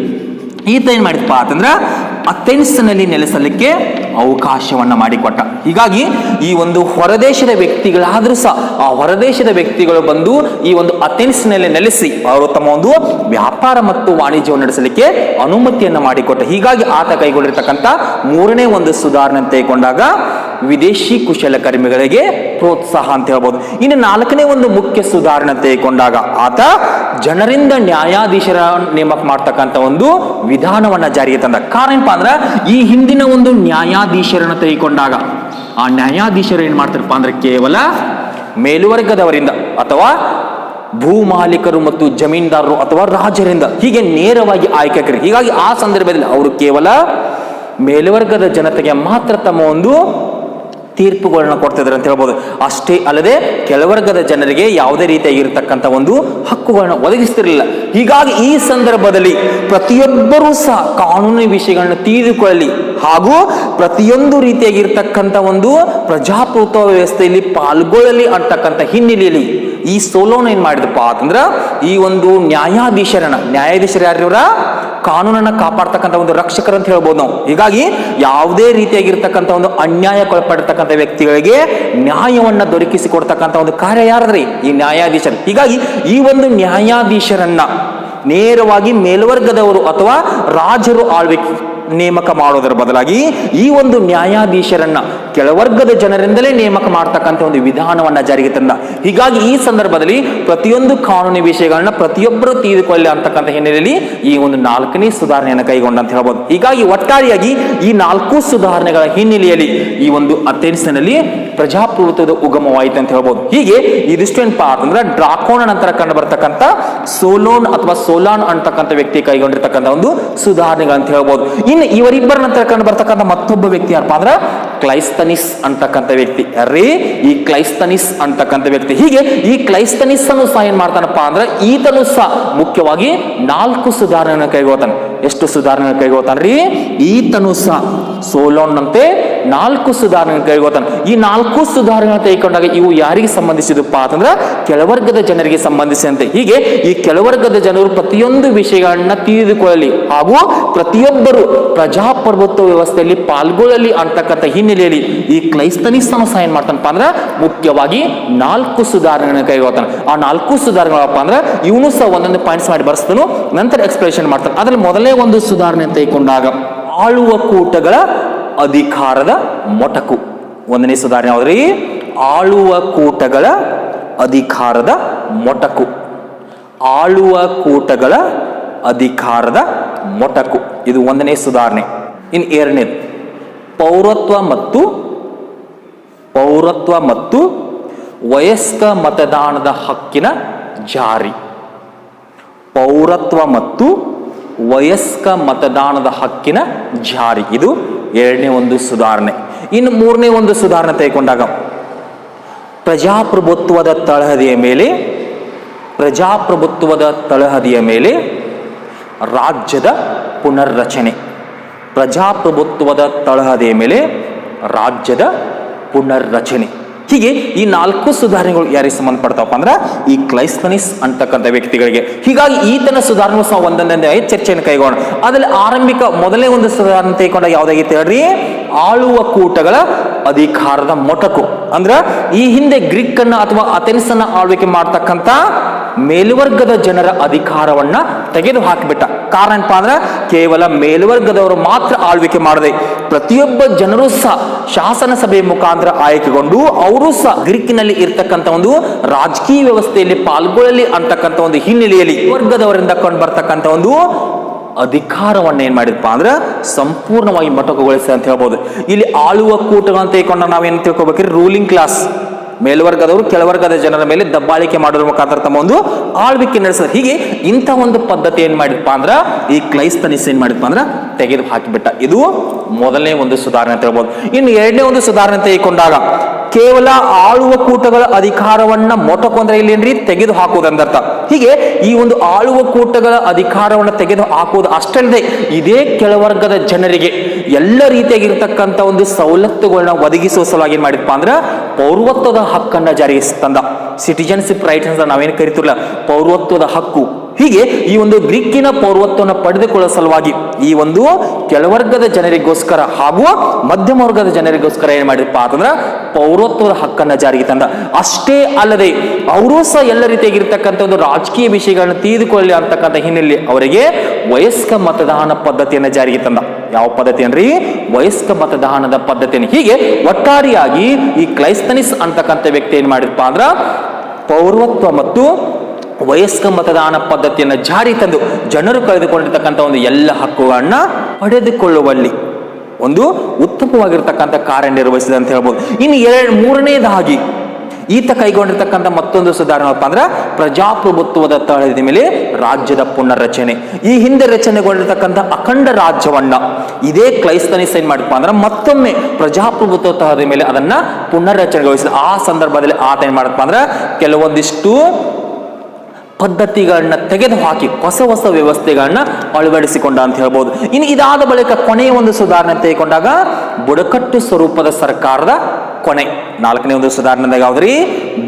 ಈತ ಏನ್ ಮಾಡಿದಪ್ಪ ಅಂತಂದ್ರ ಅಥೆನ್ಸ್ನಲ್ಲಿ ನೆಲೆಸಲಿಕ್ಕೆ ಅವಕಾಶವನ್ನ ಮಾಡಿಕೊಟ್ಟ. ಹೀಗಾಗಿ ಈ ಒಂದು ಹೊರದೇಶದ ವ್ಯಕ್ತಿಗಳಾದ್ರೂ ಸಹ ಆ ಹೊರದೇಶದ ವ್ಯಕ್ತಿಗಳು ಬಂದು ಈ ಒಂದು ಅಥೆನ್ಸ್ನಲ್ಲಿ ನೆಲೆಸಿ ಅವರು ತಮ್ಮ ಒಂದು ವ್ಯಾಪಾರ ಮತ್ತು ವಾಣಿಜ್ಯವನ್ನು ನಡೆಸಲಿಕ್ಕೆ ಅನುಮತಿಯನ್ನ ಮಾಡಿಕೊಟ್ಟ. ಹೀಗಾಗಿ ಆತ ಕೈಗೊಂಡಿರ್ತಕ್ಕಂಥ ಮೂರನೇ ಒಂದು ಸುಧಾರಣೆ ತೆಗೆದುಕೊಂಡಾಗ ವಿದೇಶಿ ಕುಶಲಕರ್ಮಿಗಳಿಗೆ ಪ್ರೋತ್ಸಾಹ ಅಂತ ಹೇಳ್ಬೋದು. ಇನ್ನು ನಾಲ್ಕನೇ ಒಂದು ಮುಖ್ಯ ಸುಧಾರಣೆ ತೆಗೆದುಕೊಂಡಾಗ ಆತ ಜನರಿಂದ ನ್ಯಾಯಾಧೀಶರ ನೇಮಕ ಮಾಡ್ತಕ್ಕಂಥ ಒಂದು ವಿಧಾನವನ್ನ ಜಾರಿಗೆ ತಂದ. ಕಾರಣ ಏನಪ್ಪಾ ಅಂದ್ರೆ ಈ ಹಿಂದಿನ ಒಂದು ನ್ಯಾಯಾಧೀಶರನ್ನ ತೆಗೆದುಕೊಂಡಾಗ ಆ ನ್ಯಾಯಾಧೀಶರು ಏನ್ ಮಾಡ್ತಾರಪ್ಪ ಅಂದ್ರೆ ಕೇವಲ ಮೇಲ್ವರ್ಗದವರಿಂದ ಅಥವಾ ಭೂ ಮಾಲೀಕರು ಮತ್ತು ಜಮೀನ್ದಾರರು ಅಥವಾ ರಾಜರಿಂದ ಹೀಗೆ ನೇರವಾಗಿ ಆಯ್ಕೆ. ಹೀಗಾಗಿ ಆ ಸಂದರ್ಭದಲ್ಲಿ ಅವರು ಕೇವಲ ಮೇಲ್ವರ್ಗದ ಜನತೆಗೆ ಮಾತ್ರ ತಮ್ಮ ಒಂದು ತೀರ್ಪುಗಳನ್ನ ಕೊಡ್ತಿದ್ರು ಅಂತ ಹೇಳ್ಬೋದು. ಅಷ್ಟೇ ಅಲ್ಲದೆ ಕೆಳವರ್ಗದ ಜನರಿಗೆ ಯಾವುದೇ ರೀತಿಯಾಗಿರ್ತಕ್ಕಂಥ ಒಂದು ಹಕ್ಕುಗಳನ್ನ ಒದಗಿಸ್ತಿರಲಿಲ್ಲ. ಹೀಗಾಗಿ ಈ ಸಂದರ್ಭದಲ್ಲಿ ಪ್ರತಿಯೊಬ್ಬರೂ ಸಹ ಕಾನೂನು ವಿಷಯಗಳನ್ನ ತಿಳಿದುಕೊಳ್ಳಲಿ ಹಾಗೂ ಪ್ರತಿಯೊಂದು ರೀತಿಯಾಗಿರ್ತಕ್ಕಂಥ ಒಂದು ಪ್ರಜಾಪ್ರಭುತ್ವ ವ್ಯವಸ್ಥೆಯಲ್ಲಿ ಪಾಲ್ಗೊಳ್ಳಲಿ ಅಂತಕ್ಕಂಥ ಹಿನ್ನೆಲೆಯಲ್ಲಿ ಈ ಸೋಲೋನ್ ಏನ್ ಮಾಡಿದಪ್ಪ ಅಂತಂದ್ರ ಈ ಒಂದು ನ್ಯಾಯಾಧೀಶರು ಯಾರಿವರ ಕಾನೂನನ್ನ ಕಾಪಾಡ್ತಕ್ಕಂಥ ಒಂದು ರಕ್ಷಕರು ಅಂತ ಹೇಳ್ಬೋದು ನಾವು. ಹೀಗಾಗಿ ಯಾವುದೇ ರೀತಿಯಾಗಿರ್ತಕ್ಕಂಥ ಒಂದು ಅನ್ಯಾಯಕ್ಕೊಳಪಡ್ತಕ್ಕಂಥ ವ್ಯಕ್ತಿಗಳಿಗೆ ನ್ಯಾಯವನ್ನ ದೊರಕಿಸಿಕೊಡ್ತಕ್ಕಂಥ ಒಂದು ಕಾರ್ಯ ಯಾರದ್ರಿ? ಈ ನ್ಯಾಯಾಧೀಶರು. ಹೀಗಾಗಿ ಈ ಒಂದು ನ್ಯಾಯಾಧೀಶರನ್ನ ನೇರವಾಗಿ ಮೇಲ್ವರ್ಗದವರು ಅಥವಾ ರಾಜರು ನೇಮಕ ಮಾಡೋದರ ಬದಲಾಗಿ ಈ ಒಂದು ನ್ಯಾಯಾಧೀಶರನ್ನ ಕೆಳವರ್ಗದ ಜನರಿಂದಲೇ ನೇಮಕ ಮಾಡ್ತಕ್ಕಂಥ ಒಂದು ವಿಧಾನವನ್ನ ಜಾರಿಗೆ ತಂದ. ಹೀಗಾಗಿ ಈ ಸಂದರ್ಭದಲ್ಲಿ ಪ್ರತಿಯೊಂದು ಕಾನೂನು ವಿಷಯಗಳನ್ನ ಪ್ರತಿಯೊಬ್ಬರು ತಿಳಿದುಕೊಳ್ಳಿ ಅಂತಕ್ಕಂಥ ಹಿನ್ನೆಲೆಯಲ್ಲಿ ಈ ಒಂದು ನಾಲ್ಕನೇ ಸುಧಾರಣೆಯನ್ನು ಕೈಗೊಂಡ ಅಂತ ಹೇಳ್ಬೋದು. ಹೀಗಾಗಿ ಒಟ್ಟಾರೆಯಾಗಿ ಈ ನಾಲ್ಕು ಸುಧಾರಣೆಗಳ ಹಿನ್ನೆಲೆಯಲ್ಲಿ ಈ ಒಂದು ಅಥೆನ್ಸ್ನಲ್ಲಿ ಪ್ರಜಾಪ್ರಭುತ್ವದ ಉಗಮವಾಯಿತು ಅಂತ ಹೇಳ್ಬೋದು. ಹೀಗೆ ಇದಿಷ್ಟು ಏನಪ್ಪಾ ಅಂತಂದ್ರೆ ಡ್ರಾಕೋನ ನಂತರ ಕಂಡು ಬರ್ತಕ್ಕಂಥ ಸೋಲೋನ್ ಅಥವಾ ಸೋಲಾನ್ ಅಂತಕ್ಕಂಥ ವ್ಯಕ್ತಿ ಕೈಗೊಂಡಿರ್ತಕ್ಕಂಥ ಒಂದು ಸುಧಾರಣೆಗಳಂತ ಹೇಳ್ಬೋದು. ಇನ್ನು ಇವರಿಬ್ಬರ ನಂತರ ಕಂಡು ಬರ್ತಕ್ಕಂಥ ಮತ್ತೊಬ್ಬ ವ್ಯಕ್ತಿ ಯಾರಪ್ಪ ಅಂದ್ರೆ ಕ್ಲೈಸ್ತನಿಸ್ ಅಂತಕ್ಕಂಥ ವ್ಯಕ್ತಿ. ಯಾರೀ? ಈ ಕ್ಲೈಸ್ತನಿಸ್ ಅಂತಕ್ಕಂಥ ವ್ಯಕ್ತಿ. ಹೀಗೆ ಈ ಕ್ಲೈಸ್ತನಿಸ್ ಅನ್ನು ಸಹ ಏನ್ ಮಾಡ್ತಾನಪ್ಪ ಅಂದ್ರೆ ಈತನು ಸಹ ಮುಖ್ಯವಾಗಿ 4 ಸುಧಾರಣೆಗಳನ್ನು ಕೈಗೊಳ್ತಾನೆ. ಎಷ್ಟು ಸುಧಾರಣೆ ಕೈಗೊಳ್ತಾನ್ರಿ? ಈತನು ಸಹ ಸೋಲೋನ್ನಂತೆ 4 ಸುಧಾರಣೆ ಕೈಗೊಳ್ತಾನೆ. ಈ 4 ಸುಧಾರಣೆಗಳನ್ನು ತೆಗೆದುಕೊಂಡಾಗ ಇವು ಯಾರಿಗೆ ಸಂಬಂಧಿಸಿದಪ್ಪ ಅಂತಂದ್ರೆ ಕೆಳವರ್ಗದ ಜನರಿಗೆ ಸಂಬಂಧಿಸಿದಂತೆ. ಹೀಗೆ ಈ ಕೆಳವರ್ಗದ ಜನರು ಪ್ರತಿಯೊಂದು ವಿಷಯಗಳನ್ನ ತಿಳಿದುಕೊಳ್ಳಲಿ ಹಾಗೂ ಪ್ರತಿಯೊಬ್ಬರು ಪ್ರಜಾಪ್ರಭುತ್ವ ವ್ಯವಸ್ಥೆಯಲ್ಲಿ ಪಾಲ್ಗೊಳ್ಳಲಿ ಅಂತಕ್ಕಂಥ ಹಿನ್ನೆಲೆಯಲ್ಲಿ ಈ ಕ್ಲೈಸ್ತನಿಸ್ ಸಹ ಏನ್ ಮಾಡ್ತಾನಪ್ಪ ಅಂದ್ರೆ ಮುಖ್ಯವಾಗಿ 4 ಸುಧಾರಣೆಗಳನ್ನು ಕೈಗೊಳ್ತಾನೆ. ಆ 4 ಸುಧಾರಣೆಗಳಪ್ಪ ಅಂದ್ರೆ ಇವನು ಸಹ ಒಂದೊಂದು ಪಾಯಿಂಟ್ಸ್ ಮಾಡಿ ಬರ್ಸ್ತಾನು, ನಂತರ ಎಕ್ಸ್ಪ್ಲೇಷನ್ ಮಾಡ್ತಾನೆ. ಅದ್ರಲ್ಲಿ ಮೊದಲನೇ ಒಂದು ಸುಧಾರಣೆ ತೆಗೆದುಕೊಂಡಾಗ ಆಳುವ ಕೂಟಗಳ ಅಧಿಕಾರದ ಮೊಟಕು. ಒಂದನೇ ಸುಧಾರಣೆ ಯಾವ್ದ್ರಿ? ಆಳುವ ಕೂಟಗಳ ಅಧಿಕಾರದ ಮೊಟಕು. ಆಳುವ ಕೂಟಗಳ ಅಧಿಕಾರದ ಮೊಟಕು, ಇದು ಒಂದನೇ ಸುಧಾರಣೆ. ಇನ್ನು ಎರಡನೇದು ಪೌರತ್ವ ಮತ್ತು ವಯಸ್ಕ ಮತದಾನದ ಹಕ್ಕಿನ ಜಾರಿ. ಪೌರತ್ವ ಮತ್ತು ವಯಸ್ಕ ಮತದಾನದ ಹಕ್ಕಿನ ಜಾರಿ, ಇದು ಎರಡನೇ ಒಂದು ಸುಧಾರಣೆ. ಇನ್ನು ಮೂರನೇ ಒಂದು ಸುಧಾರಣೆ ತೆಗೆದುಕೊಂಡಾಗ ಪ್ರಜಾಪ್ರಭುತ್ವದ ತಳಹದಿಯ ಮೇಲೆ ರಾಜ್ಯದ ಪುನರ್ರಚನೆ. ಪ್ರಜಾಪ್ರಭುತ್ವದ ತಳಹದಿಯ ಮೇಲೆ ರಾಜ್ಯದ ಪುನರ್ರಚನೆ. ಹೀಗೆ ಈ 4 ಸುಧಾರಣೆಗಳು ಯಾರಿಗೆ ಸಂಬಂಧಪಡ್ತಾವಪ್ಪ ಅಂದ್ರೆ ಈ ಕ್ಲೈಸ್ತನಿಸ್ ಅಂತಕ್ಕಂಥ ವ್ಯಕ್ತಿಗಳಿಗೆ. ಹೀಗಾಗಿ ಈತನ ಸುಧಾರಣೆ ಸಹ ಒಂದೊಂದೇ ಚರ್ಚೆಯನ್ನು ಕೈಗೊಂಡ. ಅದರಲ್ಲಿ ಆರಂಭಿಕ ಮೊದಲನೇ ಒಂದು ಸುಧಾರಣೆ ತೆಗೆದುಕೊಂಡ ಯಾವ್ದಾಗಿತ್ತು ಹೇಳ್ರಿ? ಆಳುವ ಕೂಟಗಳ ಅಧಿಕಾರದ ಮೊಟಕು. ಅಂದ್ರ ಈ ಹಿಂದೆ ಗ್ರೀಕ್ ಅನ್ನ ಅಥವಾ ಅಥೆನ್ಸ್ ಅನ್ನ ಆಳ್ವಿಕೆ ಮಾಡ್ತಕ್ಕಂಥ ಮೇಲ್ವರ್ಗದ ಜನರ ಅಧಿಕಾರವನ್ನ ತೆಗೆದು ಹಾಕಿಬಿಟ್ಟ. ಕಾರಣ ಏನಪ್ಪಾ ಅಂದ್ರೆ ಕೇವಲ ಮೇಲ್ವರ್ಗದವರು ಮಾತ್ರ ಆಳ್ವಿಕೆ ಮಾಡದೆ ಪ್ರತಿಯೊಬ್ಬ ಜನರು ಸಹ ಶಾಸನ ಸಭೆಯ ಮುಖಾಂತರ ಆಯ್ಕೆಗೊಂಡು ಅವರು ಸಹ ಗ್ರೀಕಿನಲ್ಲಿ ಇರ್ತಕ್ಕಂಥ ಒಂದು ರಾಜಕೀಯ ವ್ಯವಸ್ಥೆಯಲ್ಲಿ ಪಾಲ್ಗೊಳ್ಳಲಿ ಅಂತಕ್ಕಂಥ ಒಂದು ಹಿನ್ನೆಲೆಯಲ್ಲಿ ವರ್ಗದವರಿಂದ ಕಂಡು ಬರ್ತಕ್ಕಂಥ ಒಂದು ಅಧಿಕಾರವನ್ನ ಏನ್ ಮಾಡಿದಪ್ಪ ಅಂದ್ರೆ ಸಂಪೂರ್ಣವಾಗಿ ಮೊಟಕುಗೊಳಿಸಿ ಅಂತ ಹೇಳ್ಬೋದು. ಇಲ್ಲಿ ಆಳುವ ಕೂಟಗಳಂತ ತಿಳ್ಕೊಂಡ ನಾವೇನು ತಿಳ್ಕೊಬೇಕ್ರಿ? ರೂಲಿಂಗ್ ಕ್ಲಾಸ್, ಮೇಲ್ವರ್ಗದವರು ಕೆಳವರ್ಗದ ಜನರ ಮೇಲೆ ದಬ್ಬಾಳಿಕೆ ಮಾಡೋದ್ರ ಮುಖಾಂತರ ತಮ್ಮ ಒಂದು ಆಳ್ವಿಕೆ ನಡೆಸಿದ್ರು. ಹೀಗೆ ಇಂಥ ಒಂದು ಪದ್ಧತಿ ಏನ್ ಮಾಡಿದಪ್ಪ ಅಂದ್ರ ಈ ಕ್ಲೈಸ್ತನಿಸ್ ಏನ್ ಮಾಡಿದಪ್ಪ ಅಂದ್ರ ತೆಗೆದು ಹಾಕಿಬಿಟ್ಟ. ಇದು ಮೊದಲನೇ ಒಂದು ಸುಧಾರಣೆ ಅಂತ ಹೇಳ್ಬೋದು. ಇನ್ನು ಎರಡನೇ ಒಂದು ಸುಧಾರಣೆ ತೆಗೆದುಕೊಂಡಾಗ ಕೇವಲ ಆಳುವ ಕೂಟಗಳ ಅಧಿಕಾರವನ್ನ ಮೊಟಕು ಅಂದ್ರೆ ಇಲ್ಲಿ ಏನ್ರಿ? ತೆಗೆದು ಹಾಕುವುದಂದರ್ಥ. ಹೀಗೆ ಈ ಒಂದು ಆಳುವ ಕೂಟಗಳ ಅಧಿಕಾರವನ್ನ ತೆಗೆದು ಹಾಕುವುದು ಅಷ್ಟಲ್ಲದೆ ಇದೇ ಕೆಳವರ್ಗದ ಜನರಿಗೆ ಎಲ್ಲ ರೀತಿಯಾಗಿರ್ತಕ್ಕಂಥ ಒಂದು ಸವಲತ್ತುಗಳನ್ನ ಒದಗಿಸುವ ಸಲುವಾಗಿ ಏನ್ ಮಾಡಿದಪ್ಪ ಅಂದ್ರ ಪೌರತ್ವದ ಹಕ್ಕನ್ನ ಜಾರಿಗೆ ತಂದ. ಸಿಟಿಜನ್ಶಿಪ್ ರೈಟ್ಸ್ ಅಂತ ನಾವೇನು ಕರಿತಿರಲ್ಲ, ಪೌರತ್ವದ ಹಕ್ಕು. ಹೀಗೆ ಈ ಒಂದು ಗ್ರೀಕಿನ ಪೌರತ್ವವನ್ನು ಪಡೆದುಕೊಳ್ಳುವ ಸಲುವಾಗಿ ಈ ಒಂದು ಕೆಳವರ್ಗದ ಜನರಿಗೋಸ್ಕರ ಹಾಗೂ ಮಧ್ಯಮ ವರ್ಗದ ಜನರಿಗೋಸ್ಕರ ಏನ್ ಮಾಡಿದಪ್ಪ ಅಂತಂದ್ರ ಪೌರತ್ವದ ಹಕ್ಕನ್ನ ಜಾರಿಗೆ ತಂದ. ಅಷ್ಟೇ ಅಲ್ಲದೆ ಅವರು ಸಹ ಎಲ್ಲ ರೀತಿಯಾಗಿರ್ತಕ್ಕಂಥ ಒಂದು ರಾಜಕೀಯ ವಿಷಯಗಳನ್ನ ತಿಳಿದುಕೊಳ್ಳಿ ಅಂತಕ್ಕಂಥ ಹಿನ್ನೆಲೆ ಅವರಿಗೆ ವಯಸ್ಕ ಮತದಾನ ಪದ್ಧತಿಯನ್ನ ಜಾರಿಗೆ ತಂದ. ಯಾವ ಪದ್ಧತಿ ಅಂದ್ರೆ ವಯಸ್ಕ ಮತದಾನದ ಪದ್ಧತಿಯನ್ನು. ಹೀಗೆ ಒಟ್ಟಾರೆಯಾಗಿ ಈ ಕ್ಲೈಸ್ತನಿಸ್ ಅಂತಕ್ಕಂಥ ವ್ಯಕ್ತಿ ಏನ್ ಮಾಡಿದಪ್ಪ ಅಂದ್ರ ಪೌರತ್ವ ಮತ್ತು ವಯಸ್ಕ ಮತದಾನ ಪದ್ಧತಿಯನ್ನು ಜಾರಿ ತಂದು ಜನರು ಕಳೆದುಕೊಂಡಿರ್ತಕ್ಕಂಥ ಒಂದು ಎಲ್ಲ ಹಕ್ಕುಗಳನ್ನ ಪಡೆದುಕೊಳ್ಳುವಲ್ಲಿ ಒಂದು ಉತ್ತಮವಾಗಿರ್ತಕ್ಕಂಥ ಕಾರ್ಯನಿರ್ವಹಿಸಿದೆ ಅಂತ ಹೇಳ್ಬೋದು. ಇನ್ನು ಮೂರನೇದಾಗಿ ಈತ ಕೈಗೊಂಡಿರ್ತಕ್ಕಂಥ ಮತ್ತೊಂದು ಸುಧಾರಣೆ ಅಂದ್ರೆ ಪ್ರಜಾಪ್ರಭುತ್ವದ ತಳಹದಿಯ ಮೇಲೆ ರಾಜ್ಯದ ಪುನರ್ರಚನೆ. ಈ ಹಿಂದೆ ರಚನೆಗೊಂಡಿರ್ತಕ್ಕಂಥ ಅಖಂಡ ರಾಜ್ಯವನ್ನ ಇದೇ ಕ್ಲೈಸ್ತನಿಸ್ ಏನ್ ಮಾಡಪ್ಪ ಅಂದ್ರೆ ಮತ್ತೊಮ್ಮೆ ಪ್ರಜಾಪ್ರಭುತ್ವ ತಳಹದಿಯ ಮೇಲೆ ಅದನ್ನ ಪುನರ್ರಚನೆಗೊಳಿಸಿದ. ಆ ಸಂದರ್ಭದಲ್ಲಿ ಆತ ಏನ್ ಮಾಡಪ್ಪ ಅಂದ್ರೆ ಕೆಲವೊಂದಿಷ್ಟು ಪದ್ಧತಿಗಳನ್ನ ತೆಗೆದು ಹಾಕಿ ಹೊಸ ವ್ಯವಸ್ಥೆಗಳನ್ನ ಅಳವಡಿಸಿಕೊಂಡ ಅಂತ ಹೇಳ್ಬೋದು. ಇನ್ನು ಇದಾದ ಬಳಿಕ ಕೊನೆಯ ಒಂದು ಸುಧಾರಣೆ ತೆಗೆದುಕೊಂಡಾಗ ಬುಡಕಟ್ಟು ಸ್ವರೂಪದ ಸರ್ಕಾರದ ಕೊನೆ. ನಾಲ್ಕನೇ ಒಂದು ಸುಧಾರಣೆದಾಗ ಯಾವ್ದ್ರಿ?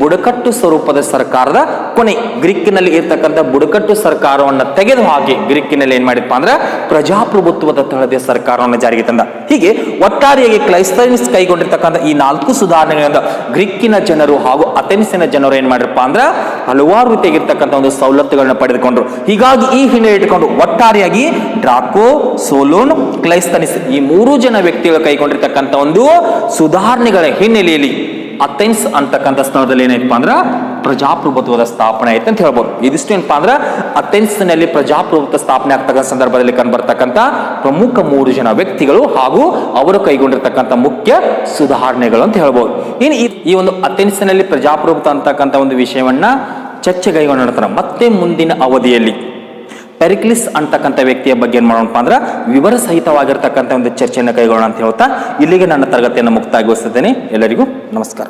ಬುಡಕಟ್ಟು ಸ್ವರೂಪದ ಸರ್ಕಾರದ ಕೊನೆ. ಗ್ರೀಕಿನಲ್ಲಿ ಇರ್ತಕ್ಕಂಥ ಬುಡಕಟ್ಟು ಸರ್ಕಾರವನ್ನ ತೆಗೆದು ಹಾಕಿ ಗ್ರೀಕಿನಲ್ಲಿ ಏನ್ ಮಾಡಿದಪ್ಪ ಅಂದ್ರೆ ಪ್ರಜಾಪ್ರಭುತ್ವದ ತಳಹದಿಯ ಸರ್ಕಾರವನ್ನು ಜಾರಿಗೆ ತಂದ. ಹೀಗೆ ಒಟ್ಟಾರೆಯಾಗಿ ಕ್ಲೈಸ್ತನಿಸ್ ಕೈಗೊಂಡಿರ್ತಕ್ಕಂಥ ಈ 4 ಸುಧಾರಣೆಗಳಿಂದ ಗ್ರೀಕಿನ ಜನರು ಹಾಗೂ ಅಥೆನ್ಸಿನ ಜನರು ಏನ್ ಮಾಡಿರಪ್ಪ ಅಂದ್ರೆ ಹಲವಾರು ರೀತಿಯಾಗಿರ್ತಕ್ಕಂಥ ಒಂದು ಸವಲತ್ತುಗಳನ್ನ ಪಡೆದುಕೊಂಡ್ರು. ಹೀಗಾಗಿ ಈ ಹಿನ್ನೆಲೆ ಇಟ್ಟುಕೊಂಡು ಒಟ್ಟಾರೆಯಾಗಿ ಡ್ರಾಕೋ, ಸೋಲೋನ್, ಕ್ಲೈಸ್ತನಿಸ್ ಈ 3 ಜನ ವ್ಯಕ್ತಿಗಳು ಕೈಗೊಂಡಿರ್ತಕ್ಕಂಥ ಒಂದು ಸುಧಾರಣೆಗಳ ಹಿನ್ನೆಲೆಯಲ್ಲಿ ಅಥೆನ್ಸ್ ಅಂತಕ್ಕಂಥ ಸ್ಥಳದಲ್ಲಿ ಏನೈತಪ್ಪ ಅಂದ್ರ ಪ್ರಜಾಪ್ರಭುತ್ವದ ಸ್ಥಾಪನೆ ಆಯ್ತು ಅಂತ ಹೇಳ್ಬೋದು. ಇದಿಷ್ಟು ಏನಪ್ಪಾ ಅಂದ್ರ ಅಥೆನ್ಸ್ ನಲ್ಲಿ ಪ್ರಜಾಪ್ರಭುತ್ವ ಸ್ಥಾಪನೆ ಆಗ್ತಕ್ಕಂಥ ಸಂದರ್ಭದಲ್ಲಿ ಕಂಡುಬರ್ತಕ್ಕಂಥ ಪ್ರಮುಖ 3 ಜನ ವ್ಯಕ್ತಿಗಳು ಹಾಗೂ ಅವರು ಕೈಗೊಂಡಿರ್ತಕ್ಕಂಥ ಮುಖ್ಯ ಸುಧಾರಣೆಗಳು ಅಂತ ಹೇಳ್ಬೋದು. ಇನ್ನು ಈ ಒಂದು ಅಥೆನ್ಸ್ ನಲ್ಲಿ ಪ್ರಜಾಪ್ರಭುತ್ವ ಅಂತಕ್ಕಂಥ ಒಂದು ವಿಷಯವನ್ನ ಚರ್ಚೆ ಕೈಗೊಂಡ ನಂತರ ಮತ್ತೆ ಮುಂದಿನ ಅವಧಿಯಲ್ಲಿ ಪೆರಿಕ್ಲಿಸ್ ಅಂತಕ್ಕಂಥ ವ್ಯಕ್ತಿಯ ಬಗ್ಗೆ ಏನ್ ಮಾಡೋಣಪ್ಪ ಅಂದ್ರೆ ವಿವರ ಸಹಿತವಾಗಿರ್ತಕ್ಕಂಥ ಒಂದು ಚರ್ಚೆಯನ್ನು ಕೈಗೊಳ್ಳೋಣ ಅಂತ ಹೇಳ್ತಾ ಇಲ್ಲಿಗೆ ನನ್ನ ತರಗತಿಯನ್ನು ಮುಕ್ತಾಯಗೊಳಿಸುತ್ತೇನೆ. ಎಲ್ಲರಿಗೂ ನಮಸ್ಕಾರ.